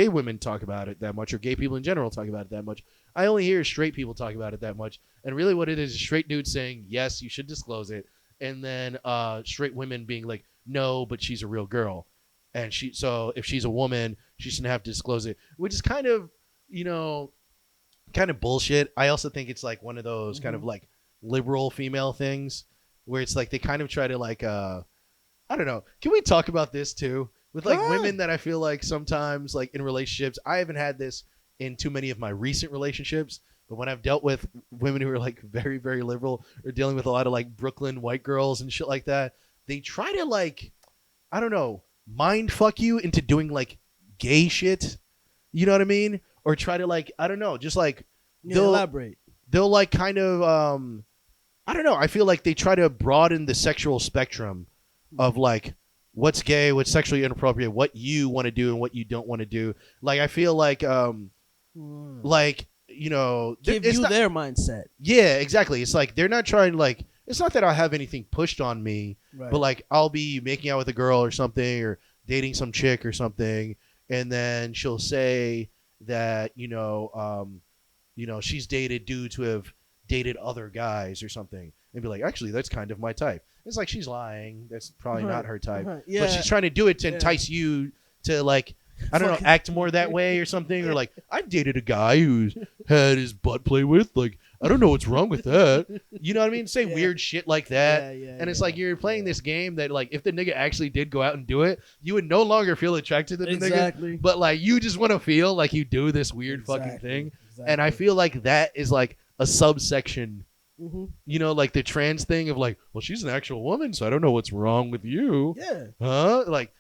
Speaker 1: women talk about it that much, or gay people in general talk about it that much. I only hear straight people talk about it that much. And really what it is straight dudes saying, yes, you should disclose it. And then straight women being like, no, but she's a real girl. And so if she's a woman, she shouldn't have to disclose it, which is kind of, you know, kind of bullshit. I also think it's like one of those kind of like liberal female things where it's like they kind of try to like, I don't know. Can we talk about this too? With like women that I feel like sometimes like in relationships, I haven't had this in too many of my recent relationships, but when I've dealt with women who are like very, very liberal or dealing with a lot of like Brooklyn white girls and shit like that, they try to like, I don't know, mind fuck you into doing like gay shit. You know what I mean? Or try to like, I don't know, just like they'll
Speaker 2: elaborate.
Speaker 1: They'll like kind of, I don't know. I feel like they try to broaden the sexual spectrum of like what's gay, what's sexually inappropriate, what you want to do and what you don't want to do. Like I feel like, like, you know,
Speaker 2: give you their mindset.
Speaker 1: Yeah, exactly. It's like they're not trying to like. It's not that I have anything pushed on me, but like I'll be making out with a girl or something, or dating some chick or something, and then she'll say that you know, she's dated dudes who have dated other guys or something, and be like, actually, that's kind of my type. It's like she's lying. That's probably not her type, but she's trying to do it to entice you to like. I don't know, act more that way or something, or like I dated a guy who's had his butt played with. Like I don't know what's wrong with that. You know what I mean? Say weird shit like that, and it's like you're playing this game that like if the nigga actually did go out and do it, you would no longer feel attracted to the nigga, but like you just want to feel like you do this weird fucking thing.
Speaker 2: Exactly.
Speaker 1: And I feel like that is like a subsection, you know, like the trans thing of like, well, she's an actual woman, so I don't know what's wrong with you.
Speaker 2: Yeah.
Speaker 1: Huh? Like,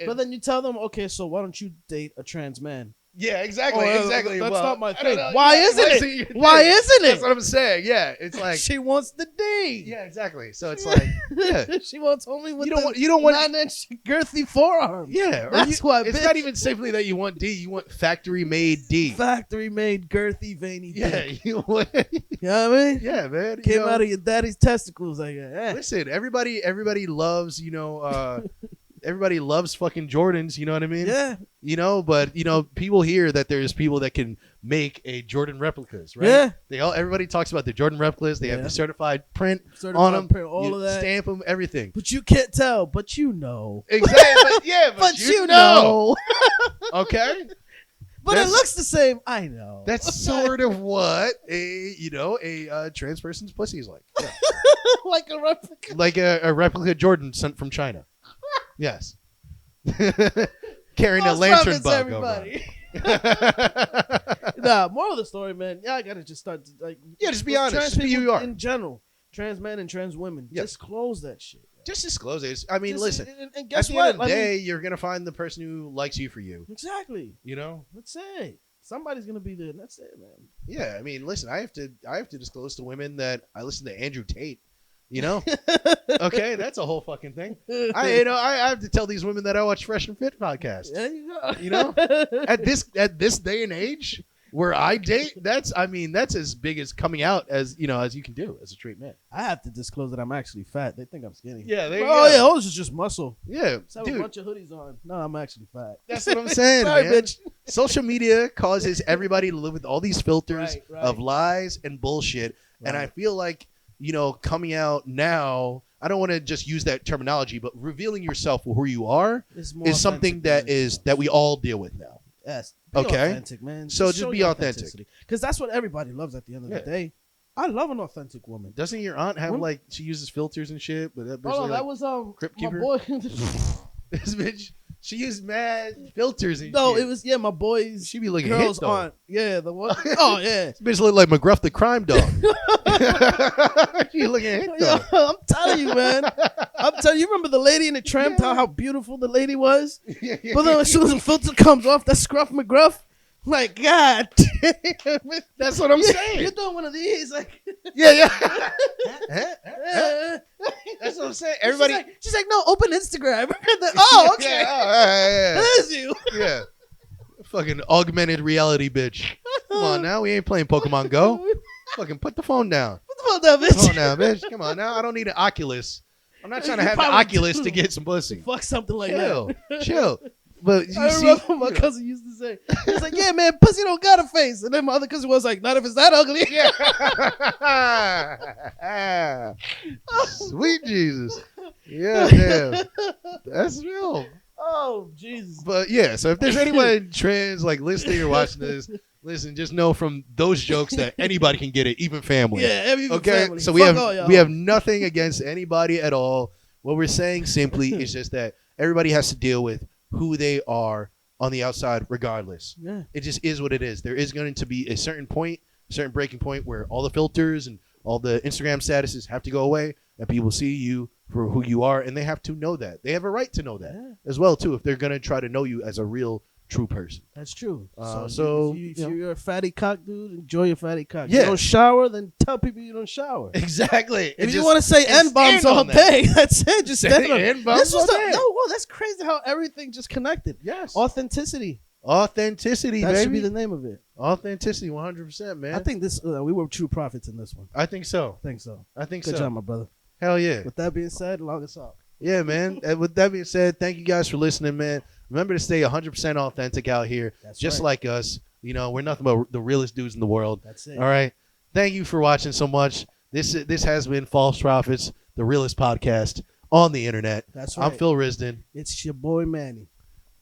Speaker 2: but then you tell them, okay, so why don't you date a trans man?
Speaker 1: yeah, exactly,
Speaker 2: Oh,
Speaker 1: exactly.
Speaker 2: That's
Speaker 1: well,
Speaker 2: not my
Speaker 1: I don't
Speaker 2: thing.
Speaker 1: know.
Speaker 2: Why
Speaker 1: Yeah,
Speaker 2: isn't it? Why isn't it?
Speaker 1: That's what I'm saying. Yeah, it's like
Speaker 2: she wants the D.
Speaker 1: yeah, exactly. So it's like yeah,
Speaker 2: she wants only with
Speaker 1: you don't want
Speaker 2: 9-inch girthy forearm.
Speaker 1: yeah.
Speaker 2: That's why.
Speaker 1: It's not even simply that you want D. You want factory made D.
Speaker 2: Factory made girthy veiny.
Speaker 1: Yeah,
Speaker 2: dick.
Speaker 1: you want.
Speaker 2: You know what I mean?
Speaker 1: Yeah, man.
Speaker 2: Came out of your daddy's testicles like that.
Speaker 1: Listen, everybody loves, everybody loves fucking Jordans, you know what I mean?
Speaker 2: Yeah.
Speaker 1: You know, but people hear that there's people that can make a Jordan replicas, right?
Speaker 2: Yeah.
Speaker 1: Everybody talks about the Jordan replicas. They have the certified print on them,
Speaker 2: print, all of that.
Speaker 1: stamp them, everything.
Speaker 2: But you can't tell. But you know.
Speaker 1: Exactly. But yeah, but
Speaker 2: you know.
Speaker 1: Okay.
Speaker 2: But it looks the same. I know.
Speaker 1: That's sort of what a trans person's pussy is like. Yeah.
Speaker 2: Like a replica.
Speaker 1: Like a replica Jordan sent from China. Yes. Carrying a lantern bug
Speaker 2: everybody. Moral of the story, man. Yeah, I gotta just start to,
Speaker 1: just be honest.
Speaker 2: Trans
Speaker 1: Just be who you are.
Speaker 2: in general. Trans men and trans women.
Speaker 1: Yep.
Speaker 2: Disclose that shit.
Speaker 1: Just disclose it. I mean, listen.
Speaker 2: And
Speaker 1: At
Speaker 2: guess
Speaker 1: the
Speaker 2: what?
Speaker 1: end of the day, you're gonna find the person who likes you for you.
Speaker 2: Exactly.
Speaker 1: You know.
Speaker 2: That's it. Somebody's gonna be there. And that's it, man.
Speaker 1: Yeah, I mean, listen. I have to disclose to women that I listen to Andrew Tate. You know. Okay, that's a whole fucking thing. I have to tell these women that I watch Fresh and Fit podcast.
Speaker 2: There you go.
Speaker 1: You know, at this day and age where I date, that's as big as coming out as you can do as a straight man.
Speaker 2: I have to disclose that I'm actually fat. They think I'm skinny.
Speaker 1: Yeah,
Speaker 2: yeah, this is just muscle.
Speaker 1: Yeah,
Speaker 2: Just have a bunch of hoodies on. No, I'm actually fat.
Speaker 1: That's what I'm saying.
Speaker 2: Sorry,
Speaker 1: man.
Speaker 2: bitch.
Speaker 1: Social media causes everybody to live with all these filters
Speaker 2: Right.
Speaker 1: of lies and bullshit, and I feel like coming out now. I don't want to just use that terminology, but revealing yourself for who you are is something that we all deal with now.
Speaker 2: Yes.
Speaker 1: Be
Speaker 2: authentic, man.
Speaker 1: So just be authentic.
Speaker 2: Because that's what everybody loves at the end of the day. I love an authentic woman.
Speaker 1: Doesn't your aunt have she uses filters and shit? But that
Speaker 2: was
Speaker 1: Crypt
Speaker 2: my
Speaker 1: Keeper?
Speaker 2: boy.
Speaker 1: This bitch, she used mad filters and
Speaker 2: No,
Speaker 1: shit.
Speaker 2: it was my boy's.
Speaker 1: She be looking
Speaker 2: girl's
Speaker 1: hit though.
Speaker 2: aunt. Yeah, the one. Oh yeah.
Speaker 1: This bitch look like McGruff the crime dog. She looking hit though.
Speaker 2: Yo, I'm telling you, man. You remember the lady in the tram? How beautiful the lady was. But then as soon as the filter comes off, that Scruff McGruff. Like, God damn.
Speaker 1: That's what I'm saying.
Speaker 2: You're doing one of these. Like,
Speaker 1: yeah. That's what I'm saying. Everybody.
Speaker 2: She's like, no, open Instagram. Oh, okay.
Speaker 1: Yeah.
Speaker 2: There's you.
Speaker 1: Yeah. Fucking augmented reality bitch. Come on now. We ain't playing Pokemon Go. Fucking put the phone down.
Speaker 2: Put the phone down, bitch.
Speaker 1: Come on now, bitch. Come on now. I don't need an Oculus. I'm not trying to have an Oculus to get some pussy.
Speaker 2: Fuck something like
Speaker 1: that.
Speaker 2: that.
Speaker 1: Chill. But you
Speaker 2: I remember what my cousin used to say. He was like, yeah, man, pussy don't got a face. And then my other cousin was like, not if it's that ugly.
Speaker 1: Yeah. Sweet Jesus. Yeah, damn. That's real.
Speaker 2: Oh, Jesus.
Speaker 1: But yeah, so if there's anyone trans listening or watching this, listen, just know from those jokes that anybody can get it, even family.
Speaker 2: Yeah, even family.
Speaker 1: So
Speaker 2: Fuck
Speaker 1: we have nothing against anybody at all. What we're saying simply is just that everybody has to deal with who they are on the outside regardless.
Speaker 2: Yeah.
Speaker 1: It just is what it is. There is going to be a certain breaking point where all the filters and all the Instagram statuses have to go away and people see you for who you are, and they have to know that. They have a right to know that as well too if they're going to try to know you as a real true person.
Speaker 2: That's true.
Speaker 1: If
Speaker 2: you're a fatty cock dude, enjoy your fatty cock.
Speaker 1: Yeah.
Speaker 2: You don't shower, then tell people you don't shower.
Speaker 1: Exactly.
Speaker 2: If you want to say N-bombs all day, that's it. Just stand on
Speaker 1: N-bombs all day.
Speaker 2: That's crazy how everything just connected.
Speaker 1: Yes.
Speaker 2: Authenticity,
Speaker 1: that
Speaker 2: baby. Should be the name of it.
Speaker 1: Authenticity, 100%, man.
Speaker 2: I think this we were true prophets in this one.
Speaker 1: I think so.
Speaker 2: I think so.
Speaker 1: Good
Speaker 2: job, my brother.
Speaker 1: Hell yeah.
Speaker 2: With that being said, log us out.
Speaker 1: Yeah, man. And with that being said, thank you guys for listening, man. Remember to stay 100% authentic out here.
Speaker 2: That's
Speaker 1: just
Speaker 2: right.
Speaker 1: like us. We're nothing but the realest dudes in the world.
Speaker 2: That's it.
Speaker 1: All right. Thank you for watching so much. This has been False Prophets, the realest podcast on the internet.
Speaker 2: That's right.
Speaker 1: I'm Phil Risden.
Speaker 2: It's your boy Manny.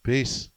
Speaker 1: Peace.